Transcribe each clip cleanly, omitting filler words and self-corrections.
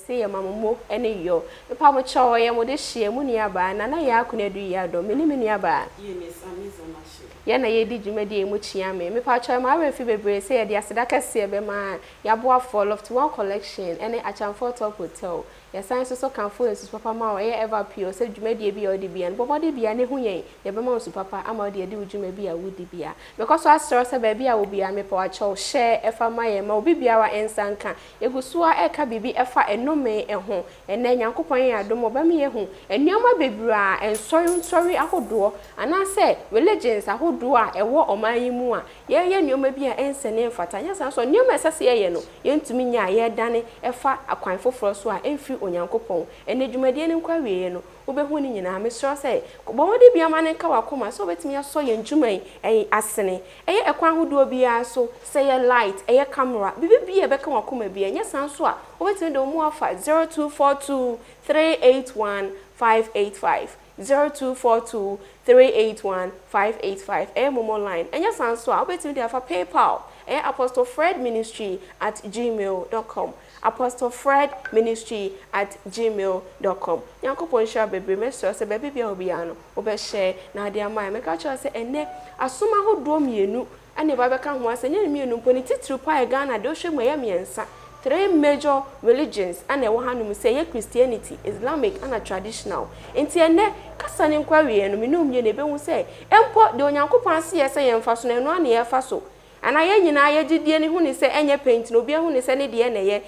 say ye mamumo ene yo me pa mo cho ye mo de hye mu ni aba na ya akuna du ya do me ni aba ye ne samizo na hye ye na ye di dwumadi e mo chia me pa cho ma refi bebre say ye de aseda kase be ma ya boa for loft one collection ene Achamfort Top Hotel ya science so kan fo ensu papa ma ye ever pure say dwumadi e bi o de bia no bobo de bia ne hu yen ye be ma ensu papa ama de dwuma bi a wudi bia because so asro say ba bia wo bia me pa cho share efa ma ye ma obi bia wa ensanka egusuwa eka bibi efa enome eho ene nyankopon ye adom oba me ye hu enyoma bebra ensori ahodo ana say religions ahodo a ewo oman mu a ye nyoma bi a ensene mfata nya san so nyoma esase ye no ye ntumi nya ye dane efa akwan foforo so a emfi onyankopon ene dwumadie ne nkwa wiye no obehu ni nyina me sure say bo wodi bia ma ne ka wakoma so betimi aso ye ndwuman asene eye ekwan ahodo bia so say ye light eye camera bibi bia beka wakoma bia nya san so a obetimi do mu afa 0242 381 585 0242 381 585 momo line enya san so a obetimi dey afa PayPal apostolefredministry@gmail.com apostolefredministry@gmail.com yankopon sha bebre meso se bebe bia obi ano obe share na ade amai meka cho se ene asoma hodo mienu ane ba beka ho ase nya mienu mponi titru pa Ghana de ohwe ya miensa 3 major religions and ewo hanum say ye Christianity, Islamic and traditional. Enti ene kasa ne nkwa wie no menum ye ne behu say empo de onyankopon ase ye say yemfa so na eno ane ye fa so ana ye nyina ye gidie ne hu ne say enye paint no bia hu ne say ne de na ye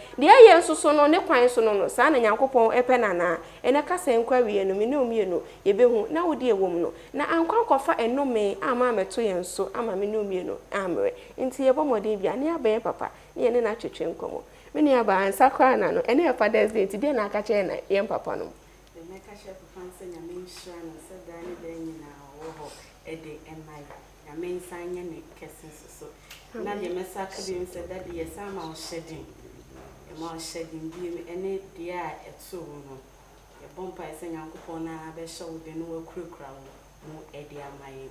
nsoso no ne kwan so no sa na nyankopon epe na ene kasa nkwa wie no menum ye no ye behu na wodi ewom no na ankwa kofa enome ama meto ye nso ama menum ye no amre enti ye bomode bia ne aben papa ye ne na twetwe nkomo mini aba ansa kwa na no ene Father's Day ti de na aka che na yem papa no me ka che papa nse nya me nhira no se da ne da nyina wo ho ede enai nya me nsanya ne kesen so na de me sa ka bi nse da de ye sa ma o shedin e ma o shedin bi ene dia eto no e bompa ese nyankopon na be hye wo de no wakurakura wo ede amai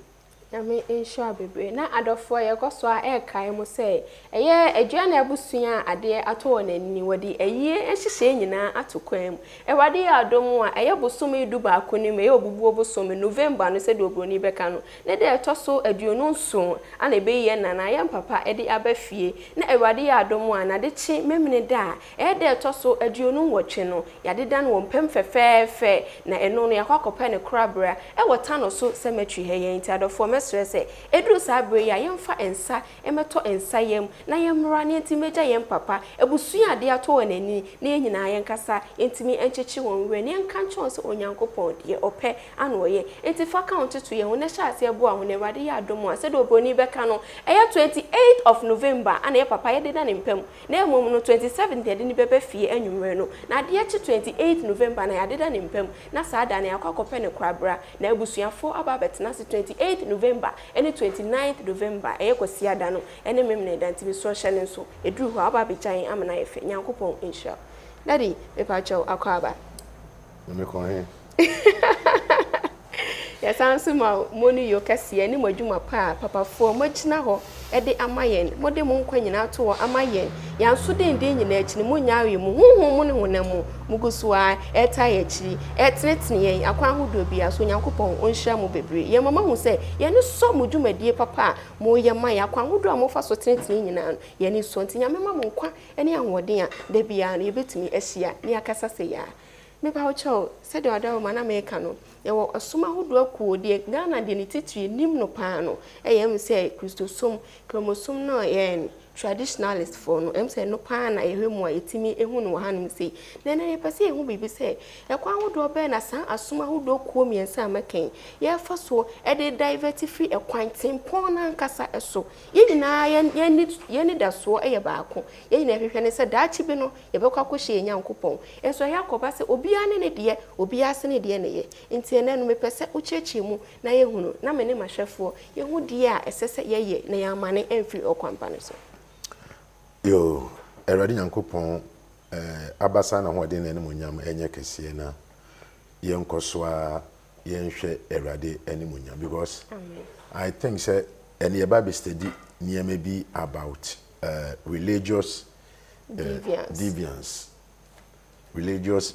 Yami insure bebre na adofo ye koso a kai mu se eye adua na abusua ade ato onani wodi eye ehihye nyina atokwan ewade adom a eye bosom iduba akonim eye obubu obosom November no se de obroni beka no ne de etoso aduonu nso ana ebe ye nana ye papa ede abafie na ewade adom a na de chi memne da eye de etoso aduonu nwotwe no yade dan wo mpem fefefe na eno no yakwakopa ne krabra ewota no so cemetery he ye nti adofo stress edru sabre ya yemfa ensa emeto ensa yem na yemra ne ntimeja yem papa ebusua ade ato wanani na yenyina yenkasa entimi enchechi wonwe ne enkancho so onyankopon de ope anoye entifa account to ye wona sha ase ebo ahone wade ya adomo ase do oboni beka no eya 28th of November ana ye papa ye de na ne mpem na emom no 27th ye de ni bebe fie anwumre no na ade ye 28th November na ya de na ne mpem na saada na yakwakope ne kwabra na ebusuafo aba betena 28th November any 29th November kwasi ada no ene memne danti bi social nso eduru ho aba bijan amana yefe nyankopon insha daddy me pa chaw akwaba me ko he ya sansu ma moni yo kase ani madwuma pa papa fo magina ho ede amayen mode mu nkwa nyina to amayen ya nso den nyina akini mu nyawe mu honhom mu ne honam mugusuwa eta yachi etnetne yen akwa hodo bia so nyankopon onhia mu bebre ye mama hu se ye ne so mu dwumadie papa mo ye ma ya akwa hodo amofa so tnetne nyina ye ne so ntinya mema mu nkwa ene ahoden a da bia no ye betumi ahia ne akasa se ya me ba wo cho se de oda ma na me ka no yewo asoma hodo akuo de Ghana de ne titiri nim no pa no eyem se Christosom chromosom no ye traditionalist for no em say no pa na ehwemu a etimi ehu no hanum sei na na pese ehu bibi say ekwa hodo be na san asoma hodo kuo miensa amaken ye fa so e de divert free ekwan tempon na nkasa eso ye nyina ye ni da so eye baako ye nyina hwehwe ne se daachi bi no ye bekwa kohye nyankopon enso ya koba se obi ane ne de obi ase ne de ne ye nti ene no mepese uchechi mu na ye hunu na me ne mahwefo ye hu de a esese ye na ya mane emfiri okwampa ne so yo eradi nyankopon abasa na ho de na animunyam enye kese na yenkoso a yenhwe erade animunyam because I think say any about study near maybe about religious deviance religious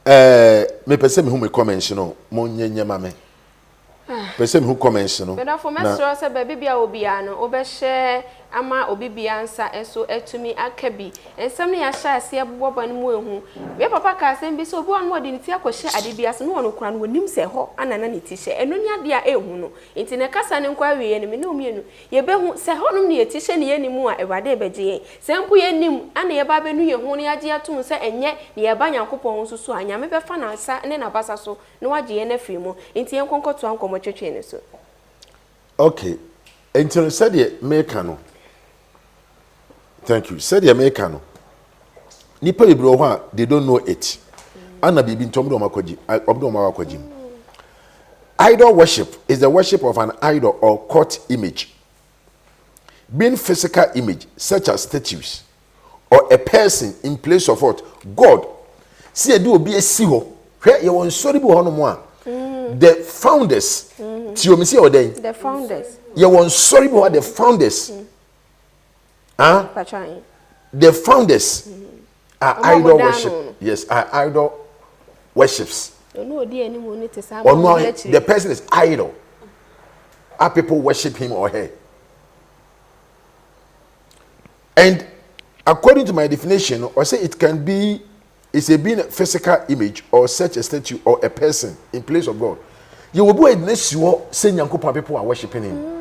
Me pese me hu me comments no mo nyenye ma me. Pese me hu comments no. But for mesro se baby bia obia no obehye ama obibia nsa enso etumi akabi. Ensem ne ya sha ase abobo no mu ehu. We papa ka asem bi so obi on wodi nti akohye ade bia se no wono kura no wonim se ho anana ne ti hye. Eno nya de a ehu no. Nti ne kasa ne nkwa wiye ne me ne omienu. Ye behu se ho no ne ye ti hye ne ye nimu a ewade ebeje. Se mpo ye nim ana ye ba benu ye hu ne age atum se enye ne ye ba Nyankopon nsusu anya me befa na asa ne na basa so ne wage ye na firi mu. Nti ye nkonkoto ankomo twetwe ne so. Okay. Until said the make no. Thank you. Said the American. No. Nipa ibro ho they don't know it. Ana bibi ntomdo makoji, obdo makoji. Idol worship is the worship of an idol or cult image. Being physical image such as statues or a person in place of what? God. See do obi esi ho. Hwe ye won sori bi ho no mo a. The founders. Ti o mi see oden. The founders. Ye won sori bi ho the founders. Huh? The founders are idol worship. Yes, are idol worships. The person is idol. Are people worship him or her? And according to my definition, I say it can be, it's a being a physical image or such a statue or a person in place of God. You will be a next you saying people are worshiping him.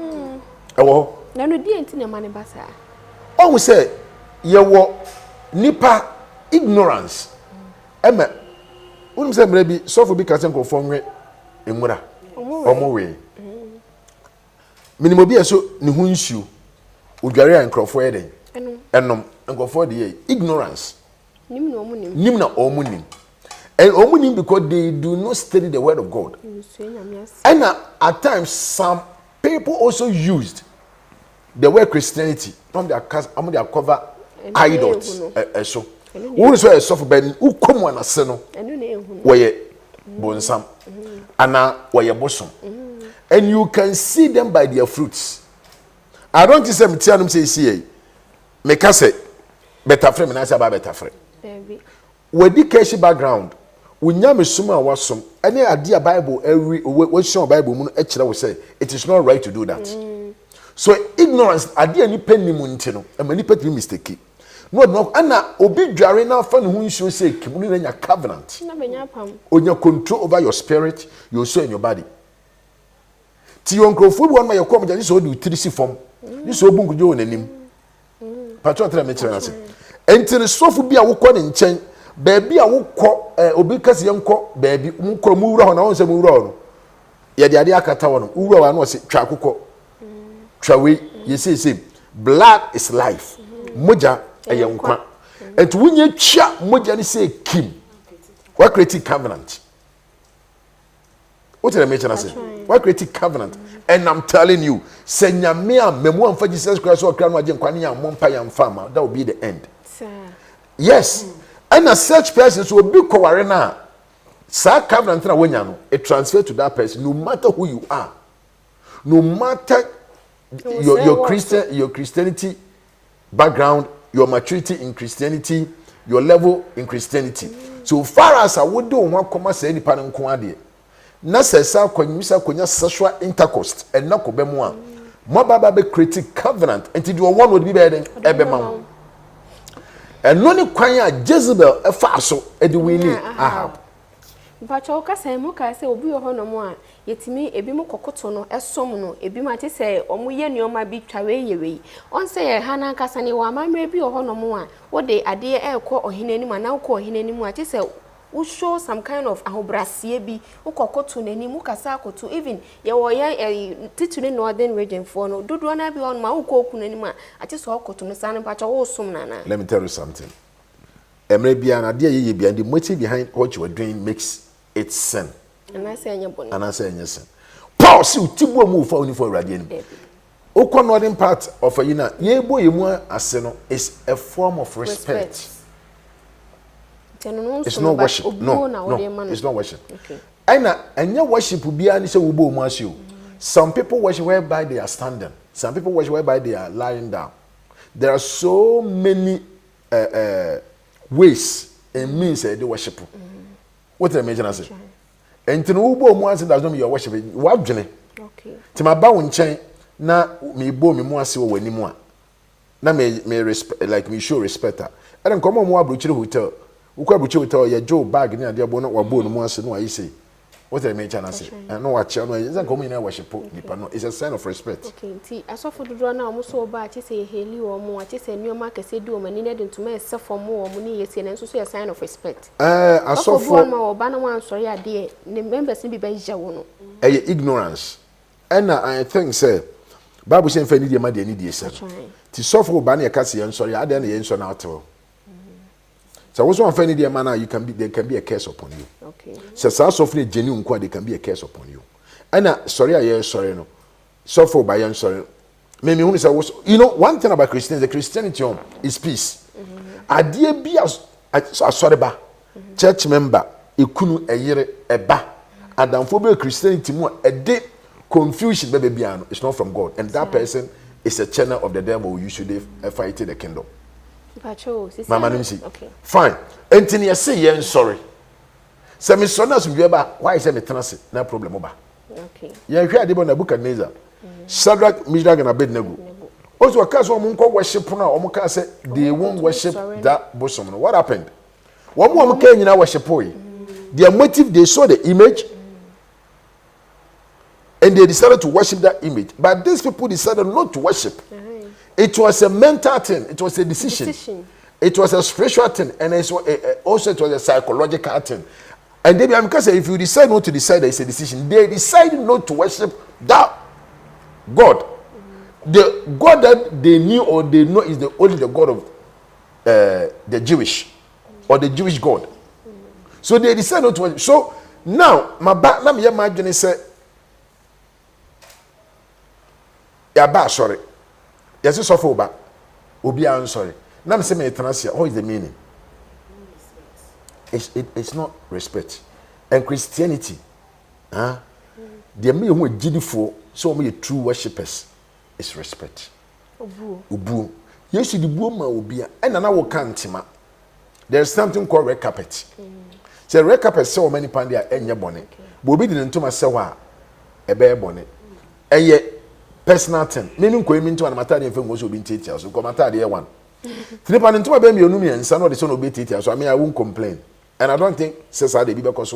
Oh, we say, you nipa ignorance. Emma, we say maybe so for because I'm conforming emura. Omowe. Minimum be so ni hunsu. Udware an crofo eden. Enom nkofo de ignorance. Nim na omunim. And omunim because they do not study the word of God. And at times some people also used the word Christianity from their cover idols. So, who is a soft ben who come one a seno, where bonsam, ana where bosom, and you can see them by their fruits. I don't say Mitianum say, see, make us say, better frame and answer by better frame. With the cash background, we never summa was some any idea Bible every what's your Bible moon, actually, will say it is not right to do that. So ignorance idea ni penny muntino and many petty mistake. No, Anna obi dware na fa ne hu nsuo say kimuni na nya covenant. Na benya pam. Onya control over your spirit, your soul and your body. Ti yon krofo bi won ma yakom ja so do trisi form. Ni so bunku jo nanim. Patro tra me kire na se. Entire sofu bi a wokọ ne nchen, baabi a wokọ obi kase yenko baabi mu kọ mu wura ho na won se mu wura ho no. Ye de ade akata wo no. Wura wa na o se twa akokọ. Trawe you say blood is life. Moja ayankwa. And when you twa moja ni say kim. What created covenant? What did I mention? I say what created covenant? And I'm telling you, say nyame a memu amfa Jesus Christ or kran waje nkwane ya mompa ya mfama, that will be the end. Sir. Yes. And as such persons will be koware na sa covenant na wonya no, it transfer to that person no matter who you are. No matter your Christianity background, your maturity in Christianity, your level in Christianity. So far as I would do one comma say any pan nkwade. Na sesa kwanyisa kwanya sexual intercourse and na kobemwa. Mo baba be create covenant until you one would be better than ebema. And no ni kwanya Jezebel e fa so e di wini Ahab. Mpacho ka say mu ka say obi ho no mo a yetimi ebi mu kokoto no esom no ebi ma te say omo ye nioma bi twawe yewe on say ye ha na kasa ne wa mamre bi ho no mo a wo de ade e ko ohinani ma na ko ohinani mu a te say we show some kind of ahobrasie bi ukokoto nani mu kasa akoto even ye wo ye titune northern region for no dodo na bi on ma ukoku nani ma ate so okoto no san mpacho wo som nana. Let me tell you something. Emre bia na de ye bia the motive behind what you are doing makes it sin. And I say any sin. Paul see tibo mu fa oni for radio ni. Ukọ northern part of a yina ye bo ye mu ase no is a form of respect. It's not worship. No, it's not worship. Okay. And your worship will be any say we bo mu ase o. Some people worship whereby they are standing. Some people worship whereby they are lying down. There are so many ways and means they worship. What am I saying? And to know more once does not mean you're worshiping. What journey? Okay. To my bow and chain, now me bow me more so when you more. Now may respect like me show respect her. I don't come on more butcher hotel. Who can butcher hotel your Joe bag near the bonnet or bone once and I say. What I mention, I say, I know what channel isn't coming in worship. It's a sign of respect. Okay, see, I saw for the draw now almost so bad. You say, Haley or more, I say, new market say, do, and needed to make for more money, yes, and also a sign of respect. I saw for more banner one, sorry, I dear, the members be by Jawono. Ignorance. And I think, sir, Bible saying, Fanny, dear, my dear, need sir. To suffer Bania Cassie, and sorry, I didn't answer now. So what's one funny dear man, you can be there can be a curse upon you. Okay. So softly genuine quite there can be a curse upon you. And sorry, I am sorry no. Suffer by I'm sorry. Maybe when was you know one thing about Christians, the Christianity is peace. A dear be as sorry ba church member, ikunu a year a ba. Adamphobia Christianity more a day confusion baby biano. It's not from God. And that person is a channel of the devil you should fight in the kingdom. Mama Nimsi. Okay. Fine. Anthony, I say yeah, sorry. Say me son as we ba. Why is me transit? No problem oba. Okay. Yeah, here the Nebuchadnezzar. Shadrach, Meshach, and Abednego. Also, a case where we worship now, we say they won't worship that bosom. What happened? One more came in our worship. Their motive, they saw the image, and they decided to worship that image. But these people decided not to worship. It was a mental thing. It was a decision. It was a spiritual thing, and also it was a psychological thing. And they because if you decide not to decide, it's a decision. They decided not to worship that God. The God that they knew or they know is only the God of the Jewish or the Jewish God. So they decided not to worship. So now, my back, let me imagine say, "Yeah, sorry." Yes, it's so back. Obi, I'm sorry. Now I'm saying, what is the meaning? It's not respect. And Christianity, the me who are beautiful, so many true worshippers is respect. Ubu. Yes, the woman will be, and another can't. There's something called red carpet. So red carpet so many pandia and your bonnet. Bobby didn't to myself a bear bonnet. And yet, personal thing. Meaning, going into an matter of was being teachers, so come at the one. Flipping into a baby, you know me, and son of the son of be teachers, so I mean, I won't complain. And I don't think says I be because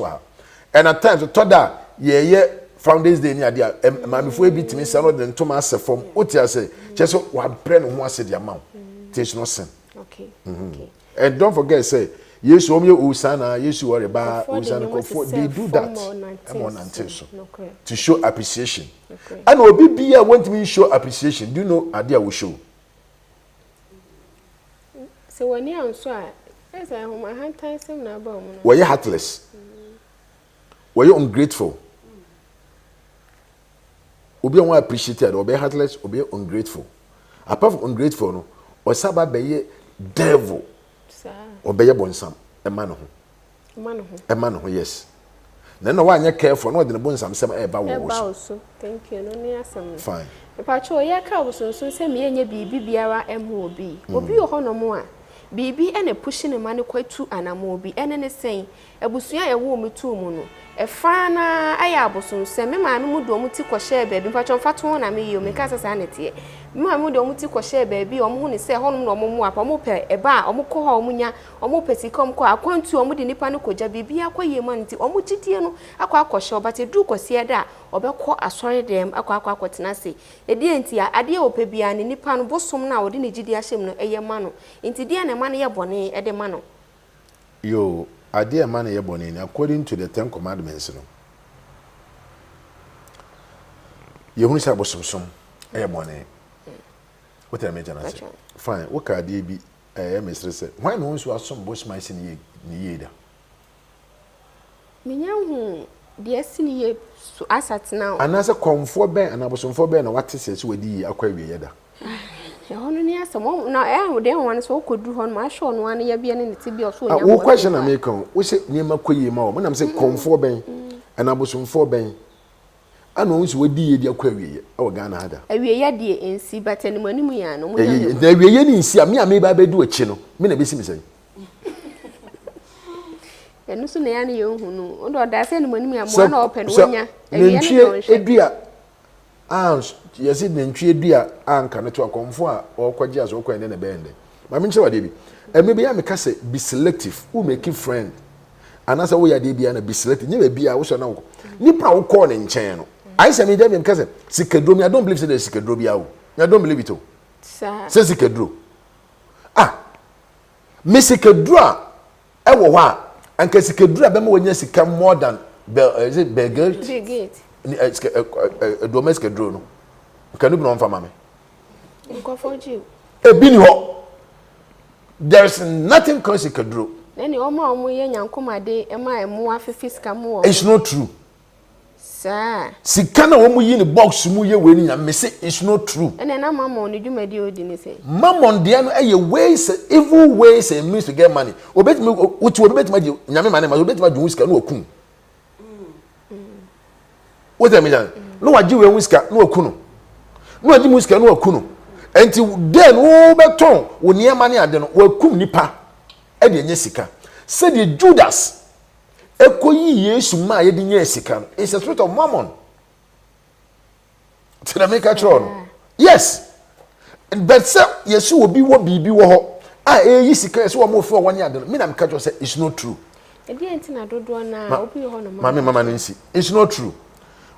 and at times, Toda, yeah, Founders Day near the mammy for beat me, son of the Thomas from what I say, just what brand was the amount. Teach no sin. Okay. And don't forget, say, yes, Usana, yes, you are about Usana. They do that. I'm on attention to show appreciation. And will be I want me to show appreciation. Do you know idea will show? So when you answer, as I my hand ties him now, were you heartless? Were you ungrateful? Obi on appreciated, or be heartless, or be ungrateful. Apart from ungrateful, no, or saba be devil, or be bonsam, a man who, yes. Then no one you care for, no, the bonsam, some about so. Thank you, no near some. Fine. The patrol, ya cow so send me any BBR MOB. Obi or honor more. BB and a pushing a money quite to an amobi, and any saying, a busia a woman to mono. A fana, I abosun, send me my mudomuti share baby, patron faton, I mean, you make us a sanity. My mudomuti share baby, or moon is say home no more, or mope, a bar, or moko munya, or mopesi come qua, a quant to a moody nipano koja, be a quay money, or mutitiano, a quack shop, but a duke or see that, or be a sorry them, a quack what nasi. A dientia, a dear opebian, in nipan bosom now, didn't jidia shim, a year mano, into the money a bonnet at the mano. Yo. A dear man a bonnet, according to the 10 commandments. You only have some a bonnet. What I mention, I say, fine, what can they be a mistress? Why no one who has some bush mice in the year? Meow, dear senior, so assets now. And as a comfort bear, and I was on for bear, and what is it with the aquarium? Only as a moment now, they want so could do on my show, one year being in the TB or so. What question I make on? We say near Maquia more when I'm saying comfort bear, and I was on 4 bear. I know it's with the aquarium or Ghana. I will yet dear and see, but any money we are no. There we any see me, I may do a channel. Mina be say. enu so na ya na ye hunu o do da se ni mani mo na open wonya nentwie edua yes nentwie edua anka ne to akomfo a okwaje aso okwan ne bende ma me nche wade bi eme ya me ka se be selective who make friend anasa wo ya de bia na be selective nye bia wo so na wo nipa wo call ne nchen no I say me dem me ka se sikadro me I don't believe say there sikadro bia wo I don't believe it o say sikadro me sikadro a e wo ho a anka sikadro a be ma wonya sika more than is it Belgate domestic drone no can you know mama me go for you e bi ni ho there's nothing called sikadro nani omo ye nyankomade e ma emo afefi sika mo it's not true sir sika na omo yi ni box mu ye we ni me say it's not true ene na mama on dwumadi odi ni say mamon de no eye ways evil ways and means to get money obetimi uti obetimi nyame mane ma obetimi du sika no okun what I mean no waji we whisker no okunu no waji whisker no okunu enti den wo beton wo niema ne ade no wakum nipa e de nye sika said the Judas ekoyi Yesu ma ye de nye sika no it's a spirit of mammon to the make a throne yes but say Yesu obi wo bibi wo ho yi sika Yesu wo mo fe wo ne ade no me na me ka say it's not true e de enti na dodo na obi ho no mama nsi it's not true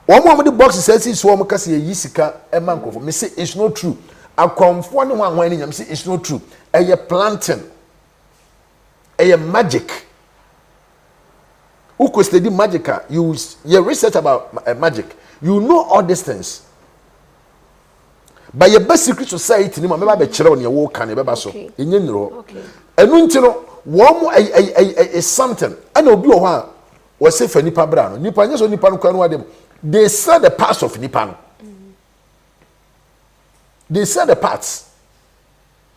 Omo the box says so omo kase yi sika e man kofo me say it's not true akomfo ne ho anwan nyam say it's not true eye planting eye magic who could study magic you research about magic you know all these things by your best secret society ni ma be kire on ye wo kan e be ba so enye niro enu ntino wo mo something ana obi wo ho a wo se fa nipa bra no nipa nyeso nipa no kwa no adem they sell the parts of Nipan. They sell the parts.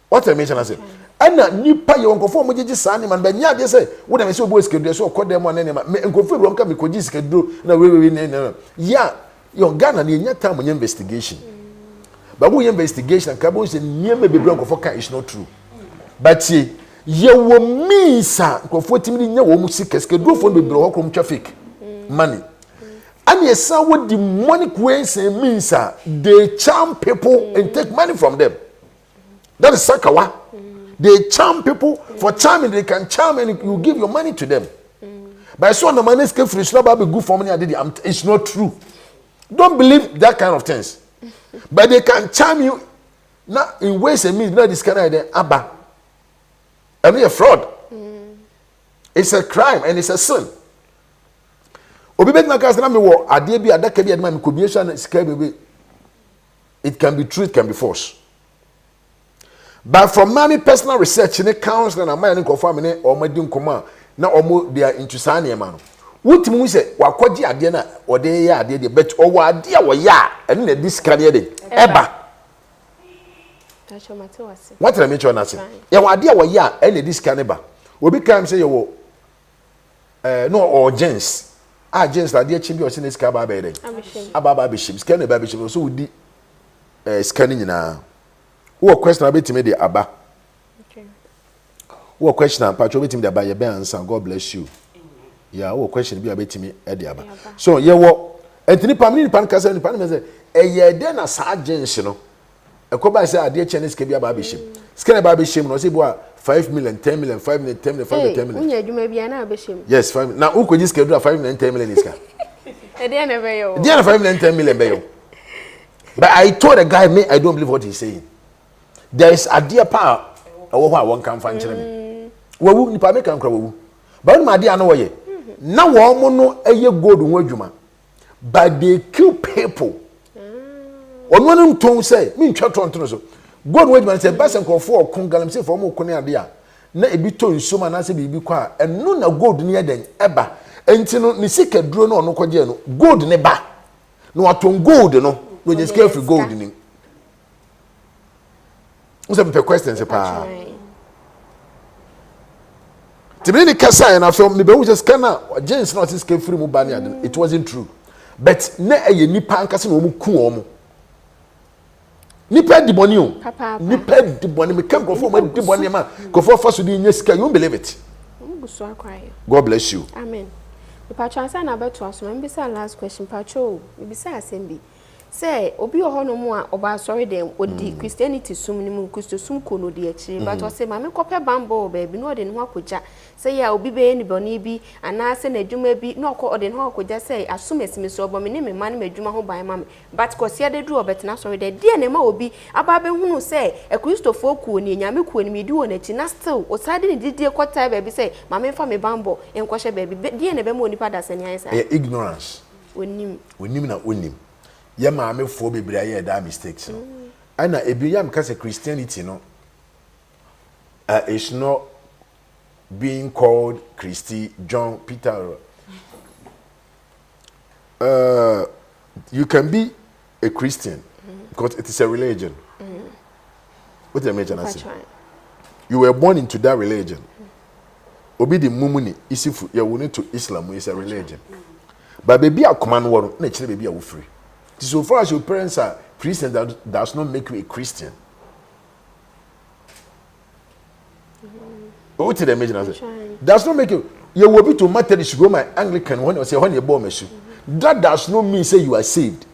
What I mention I say. And Nipa you go for moji sani man be nya dey say wo dem say obo skedu so okọ dem one name nko fi rom ka me koji skedu na we no. Yeah, your Ghana na nya time investigation. But we investigation ka bo say niam be bro nko for kan is not true. But ye wo misa nko for timi nya wo mu skedu for be bro ho krom traffic money. And yes, what demonic ways and means they charm people and take money from them. That is Sakawa. They charm people for charming, they can charm and you give your money to them. But I saw the money is free, it's not about good for money. It's not true. Don't believe that kind of things. But they can charm you not in ways and means, not this kind of idea. Abba. I mean, a fraud. It's a crime and it's a sin. Obi bet na kase na me wo ade bi adaka bi adema me kobiesha na sika bebe it can be true it can be false but from my personal research in counseling na my confirm ne o madi nkoma na o they are into sane ma no wutimi mu se wakoji ade na o de ya ade de bet o wa ade a wo ya ene na disika ne de eba what I mention na say ya wa ade a wo ya ene na disika ne ba obi kan say you no urgence James la dia chimbi o se neska ba ba eden ababa be shim scan ba be shim so wudi scanning nyina wo question abetime de aba okay wo question pa cho betime de aba ye be answer God bless you yeah wo question bi abetime e de aba so ye wo entini pamini pan kasa ni pan me say ye de na sa James no ekoba say ade che neska bi aba be shim scan ba be shim no say bo 5 million, 10 million, 5 million, 10 million, 5 million, 10 million. Unya juma bia na abeshim. Yes, 5 million. Now who could you schedule 5 million, 10 million iska? E dey na be yo. Dey na 5 million, 10 million be yo. But I told the guy, me, I don't believe what he's saying. There is a dear power. Owo ho a won kan fa nkire me. Wawu nipa me kan kra wawu. But when my dear no woye. Na wo mo no eye gold ho adwuma. But they kill people. Ono no nton say, me ntwa tonton so. God wait man say best nkofo okun galam say for mo okun ade a na ebi to nsoma na say bibi kwa enu na gold ne eden eba enti no ne sika duro na ono koje no gold ne ba no aton gold no no just care for gold ni usa me questions pa tibiri ni kasa na so me be wo just kana James not is free mu ba ne ade it wasn't true but na eye nipa ankase na omu ku omu nipa di boni o nipa di boni me kan go for ma di boni ma go for faso di nyesika you believe it God bless you. Amen. The patron na beto aso me bisa last question patro me bisa assembly say obi ohono mu a oba sorry dem odi Christianity sum ni mu Christo sum kono di akire but o say ma me kope bambo baby no de ne ho akoja say ya obi be ni boni bi ana say na adwuma bi no ko ode ne ho akoja say asumesimi so obo me ne me man me adwuma ho ban ma me but ko sia de du obetena sorry de die ne ma obi aba be hunu say e Christo fo ko ni nyame ko ni me di wona chi na still o sade ni didie kwata baby say ma me fa me bambo enko hye baby die ne be mo nipa da sani ansa ignorance onim na onim ye maame fo bebre aye da mistakes no ana ebi yam ka say Christianity no is not being called Christy John Peter you can be a Christian because it is a religion. What the mention I say you were born into that religion. Obi di mumuni isifu ya woni to Islam is a religion. But baby a command word na chire baby a wo free. So far as your parents are Christian, that does not make you a Christian. What did I mention? Does not make you. You will be to Methodist, go my Anglican when you say when you born issue. That does not mean say you are saved.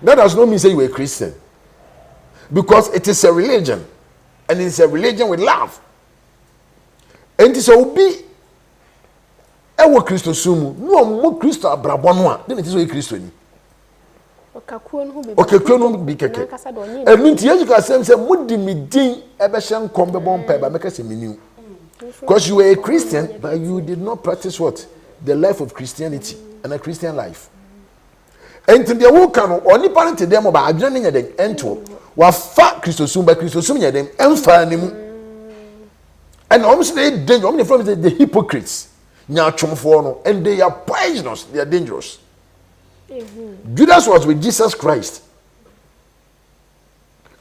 That does not mean say you are a Christian. Because it is a religion, and it is a religion with love. And it is a be. Ewo Kristo sumu no mo Kristo abrabo no a den ti so Kristo ni okakuo no bi keke eminti yesu ka sem se mudi mi din ebe hye nkom be bon pa ba meka se meniu because you were a Christian but you did not practice what the life of Christianity and a Christian life enti de wo ka no oni parent dem ba adwene nya den ento wa fa Kristo sum ba Kristo sum nya den emfa animu and almost they danger omni from the hypocrites and they are poisonous, they are dangerous. Judas was with Jesus Christ.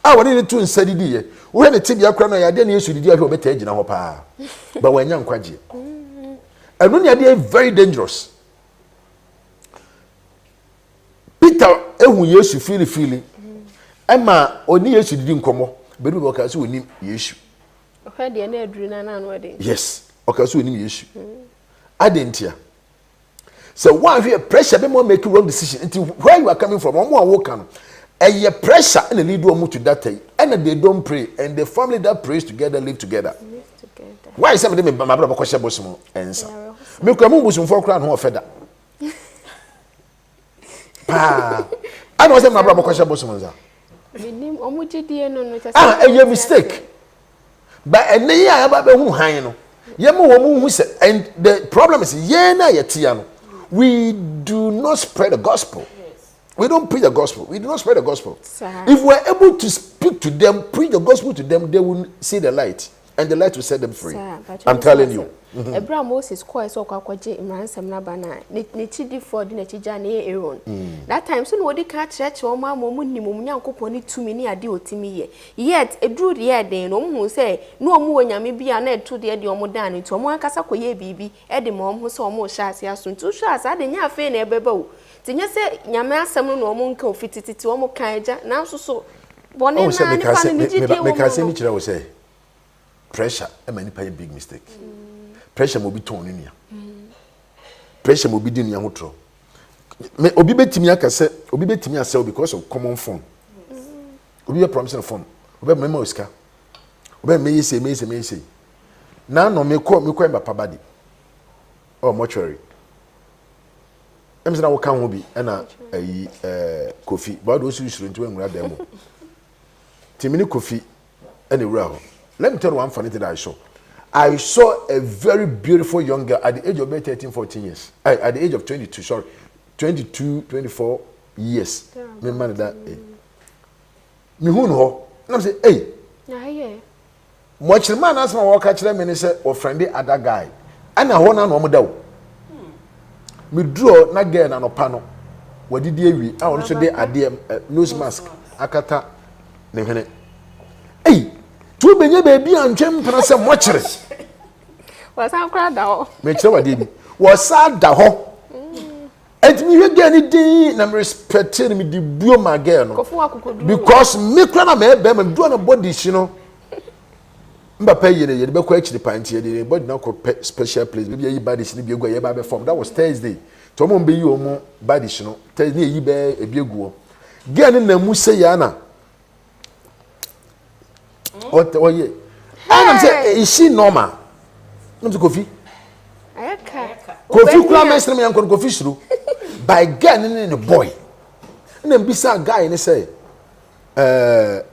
I wanted to say the we had a tibia crown, I didn't use the idea of a better agent, but when young Quaji. And when you are very dangerous. Peter, who used to feel Emma, only used to didn't come up, but we work as we need issue. Yes, okay, so we need issue. Adentia. So why here pressure be more make wrong decision until where you are coming from more work and a pressure and the lead one to that day and they don't pray and the family that prays together live together. Why is somebody my brother question bosom answer me come bosom for crown ho feather pa I know say my brother question bosom answer a mistake but and yeah about be hu han no and the problem is we do not spread the gospel. Yes. We don't preach the gospel. We do not spread the gospel. Sir. If we're able to speak to them, preach the gospel to them, they will see the light. And the light will set them free. Sir, I'm telling you. Abraham Moses called so kwaje imran semna bana ne chidi for the chija na Aaron. That time so no dey catch church o ma mo ni mo nyankopon ni tumi ni ade otimi ye. Yet edru de ye den no mu say no omu onyame bia na eto de de omu dan nti omu akasa koye bibi e de mo omu so omu hya ase aso nti hya ase ade nya afa na ebeba o. Tinye se nyame asem no omu nka ofitititi omu kan eja na so so bone na ni pa ni jide o. Make us any chira we say pressure e many pay big mistake. Pressure mo bi ton ni pressure mo bi di nia hotro me obi betimi akase obi betimi asel because of common phone obi be promise phone obi me ma oska obi me yese na no me call my papa di oh mortuary emse na wo kan ho bi na ayi Kofi but do su suru nti we nwura dem timini Kofi and the real. Let me tell you one funny thing that I saw a very beautiful young girl at the age of 13, 14 years. At the age of 22, sorry. 22, 24 years. Me man that age. Me who know? And I say, hey. Yeah. Much the man asked my walk catch them and say, or friendly other guy. And I want to know more. Me draw na girl na no pano. What did you I also dey a nose mask. Akata. Ne hey. Tu benye baby antwem pena se mochire was am kra da ho me kire wade bi was da ho entimi hwe gani din na me respect me di buo ma girl no kofu akukodu because me kra na me be me do na body shi no Mbapa ye ne be kwa chiri pantie de body na ko special place be yi bodies ni be egu ye ba be form. That was Thursday. To mo be yi omo bodies no. Thursday yi be e be egu. Girl na mu say ya na. What oye. And I'm say is she normal? No to Kofi. Ayaka. Kofi kula mestre me yankon Kofi shuru. By girl ni the boy. Na mbisa guy ni say the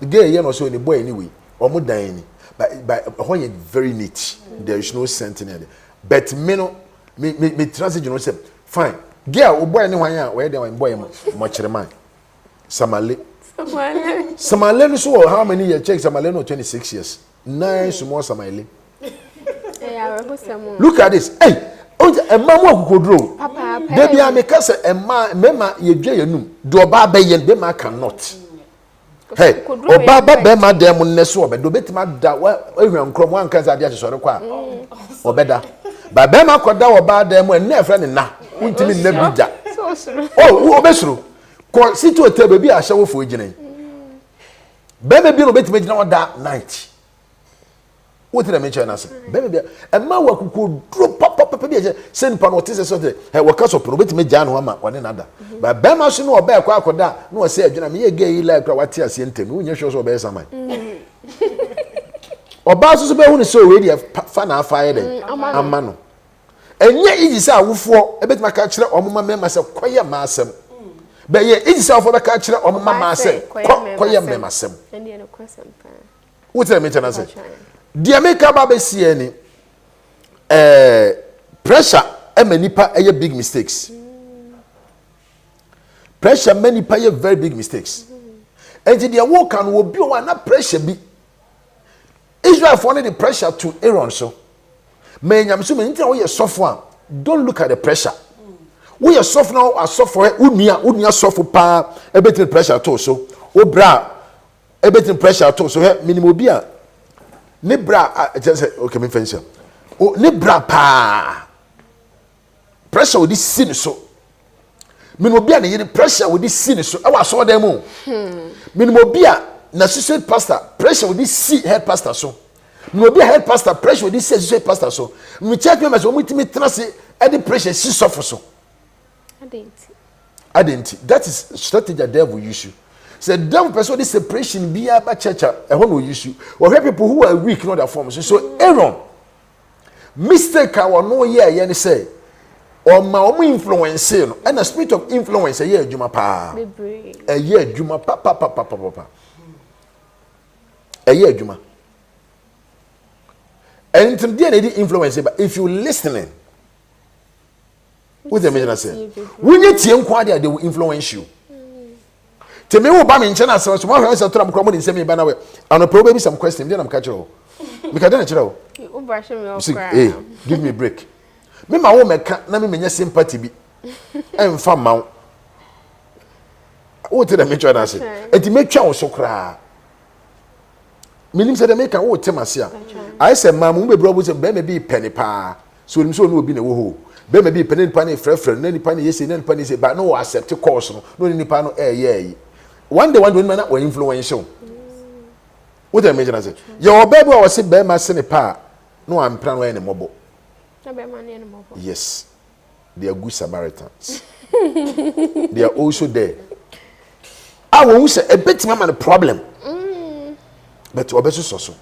girl you know so the boy anyway. Omo dan ni. But when you very neat. There is no scent in it. But me no me transit you know say fine. Girl o boy ni wan ya where dey boy mo chere man. Samale. Samale no so how many years check Samale no 26 years. Nice more Samale. Look at this. Hey, a man walk kodro. There be a make us a man mema ye dwe yenum. Do oba be yen be ma cannot. Hey, oba ba be ma dem nneso obe do betima da ehwam krom wan kan sa dia sesore kwa. Obeda. Ba be ma koda oba dem na efre ne na. Untimi na bida. Oh, obesuru. Ko situ otebe bi a hyewo fo ginen. Be be bi no betima gina oda night. What did I mention? Baby, a man who could drop pop send panotis or something. Hey, what cause of probate me Jan one another. But Bama should know about Quacoda. No, I said, you know, me gay like what tears sent him. When you show so bear some. Or Basus Bay so ready of fan fire then. A man. And yet it is our for a bit my catcher or mamma myself, quite massam. But yet it is our for the catcher or mamma said, quite massam. And the question. What did I mention? Dear make up see any pressure many big mistakes. Pressure many pay very big mistakes. And the work and will be one pressure be Israel for the pressure to Aaron so. May I'm assuming we are soft one. Don't look at the pressure. We are soft now are soft for unia soft pa a bit pressure to so obra a bit pressure to so minimum be Nibra, just say, okay, me finish. Oh, Nibra pa pressure with this sin so. Minimobia na pressure with this sin so. I was saw them all. Minimobia na associate pastor pressure with this head pastor so. Minimobia head pastor pressure with this associate pastor so. Me check me so me trust any pressure si suffer so. I didn't. That is strategy the devil use you. Say devil person this separation be about church no issue or people who are weak not their forms so Aaron mistake our no year yen say or ma influence no and the spirit of influence a year adwuma pa a year adwuma pa a year adwuma and to dey influence but if you listening what the mean say when you tie nkwa they will influence you. Tell me what Bami in China says, one has a tram crumble in semi banaway. And probably some question, then I'm catching. Because then hey, give me a break. Me, my woman can't let me sympathy be. I'm from Mount. What did I make you say? And to make you so cry. Meaning said, I make a old Temasia. I said, Mamma, we brought with a baby penny pa. So him so no be a woo. Baby penny penny, friend, any penny, yes, and then penny say, but no, I accept to course, no, any pano, yeah. One day, one woman were influential. What I imagine, I said, your baby was say, bear my son a pa. No, I'm planning any mobile. Yes, they are good Samaritans. They are also there. I will say a bit man a problem. But to obey so.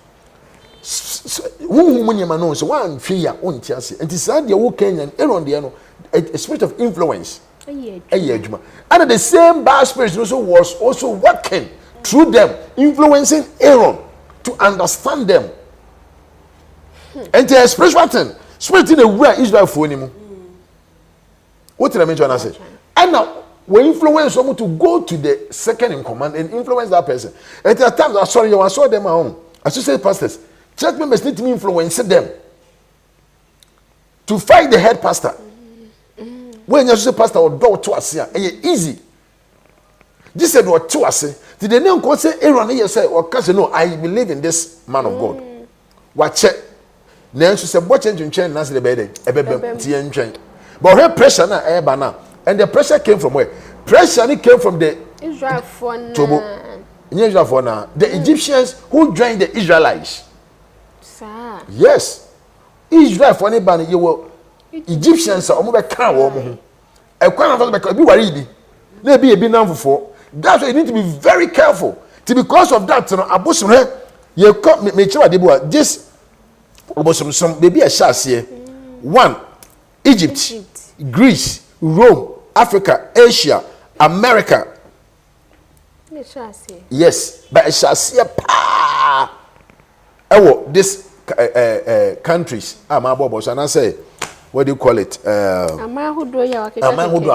When you know, so one fear on Chelsea, and it's sad the whole Kenyan, Aaron, a spirit of influence. And the same bad spirit also was also working through them, influencing Aaron to understand them. And the spiritual thing, spirit in the way Israel for him. What did I mention? I said, and now we influence someone to go to the second in command and influence that person. At the time, I saw them at home. Associate pastors, church members need to influence them to fight the head pastor. When you say pastor or do to us here, easy. This said what to us. Did they not say Aaron here say or cause no, I believe in this man of God. Watch it. Then she said, watch and change Nancy the bed. But her pressure now, and the pressure came from where? Pressure came from the Israel for Tobo. The Egyptians who joined the Israelites. Sir. Yes. Israel for anybody, you will Egyptians are almost can't a crown of be worried. Maybe a been for. That's why you need to be very careful. Because of that, you come make sure this some maybe a chance here. One, Egypt, Greece, Rome, Africa, Asia, America. Yes, but I shall see a this countries. I'm about and I say, what do you call it?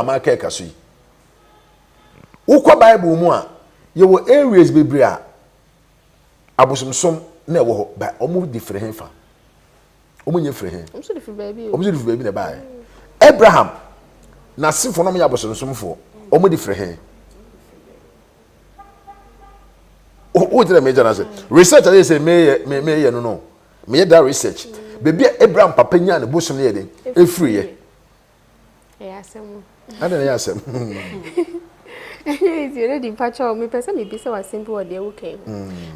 Amaka Kasui. Ukwa Bible mua, you will areas be bria. Abusum never by almost different fa. Omunye free. I'm so different baby na buy. Abraham na sinfo no me abusum fo. Omo different. O tell me jana say research dey say me no. Me that research. Baby Abraham papa nya na busum na ye den. E free ye. Asem. Ada na asem. Is already pacho me person me be so simple or dey okay.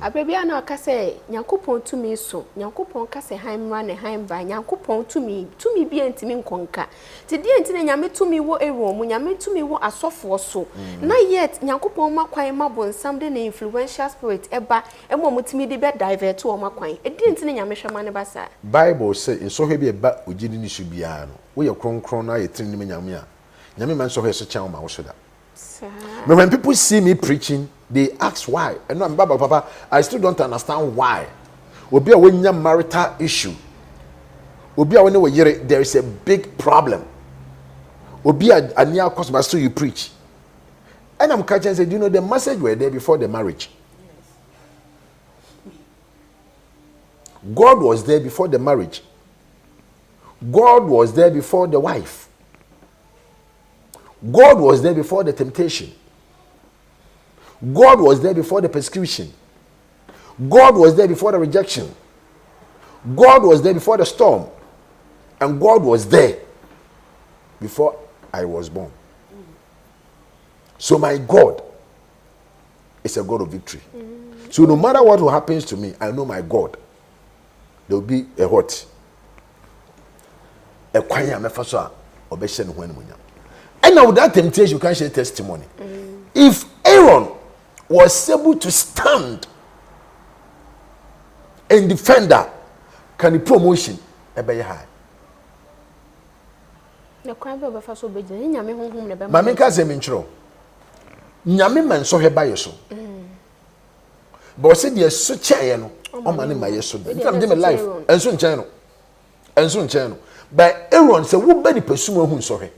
Abebia na aka say Nyankopon tumi so, Nyankopon ka say han ne han ba, Nyankopon tumi bi antimi nkonka. Ti die ntine nyame tumi wo ewo mu, nyame tumi wo asofo so. Na yet Nyankopon makwan mabonsam de na influential spirit eba, emo mutimi de be divert wo makwan. E die ntine nyame hwema ne ba sa. Bible say so he be eba ogidi ni su bia no. Wo ye kronkron na ye trini me nyame a. Nyame man so he so chen wo ma wo so da. But when people see me preaching, they ask why. And no, Papa, I still don't understand why. Obia when you marital issue, Obia when there is a big problem. Obia and near cause still you preach. And I'm catching and say, do you know the message were there before the marriage? God was there before the marriage. God was there before the wife. God was there before the temptation. God was there before the persecution. God was there before the rejection. God was there before the storm. And God was there before I was born. So my God is a God of victory. So no matter what happens to me, I know my God. There will be a what? A kwanya mefaso a obehye ne ho anemunya. And now with that temptation, you can share testimony. If Aaron was able to stand and defend that, can the promotion be high? The crime of a first obedience, Yami home, the Mamika Zeminchro. Yami man so he by your soul. But said yes, so chayano, or money my yes, so them life, and soon channel, and soon channel. But Aaron said, who better pursue whom sorry?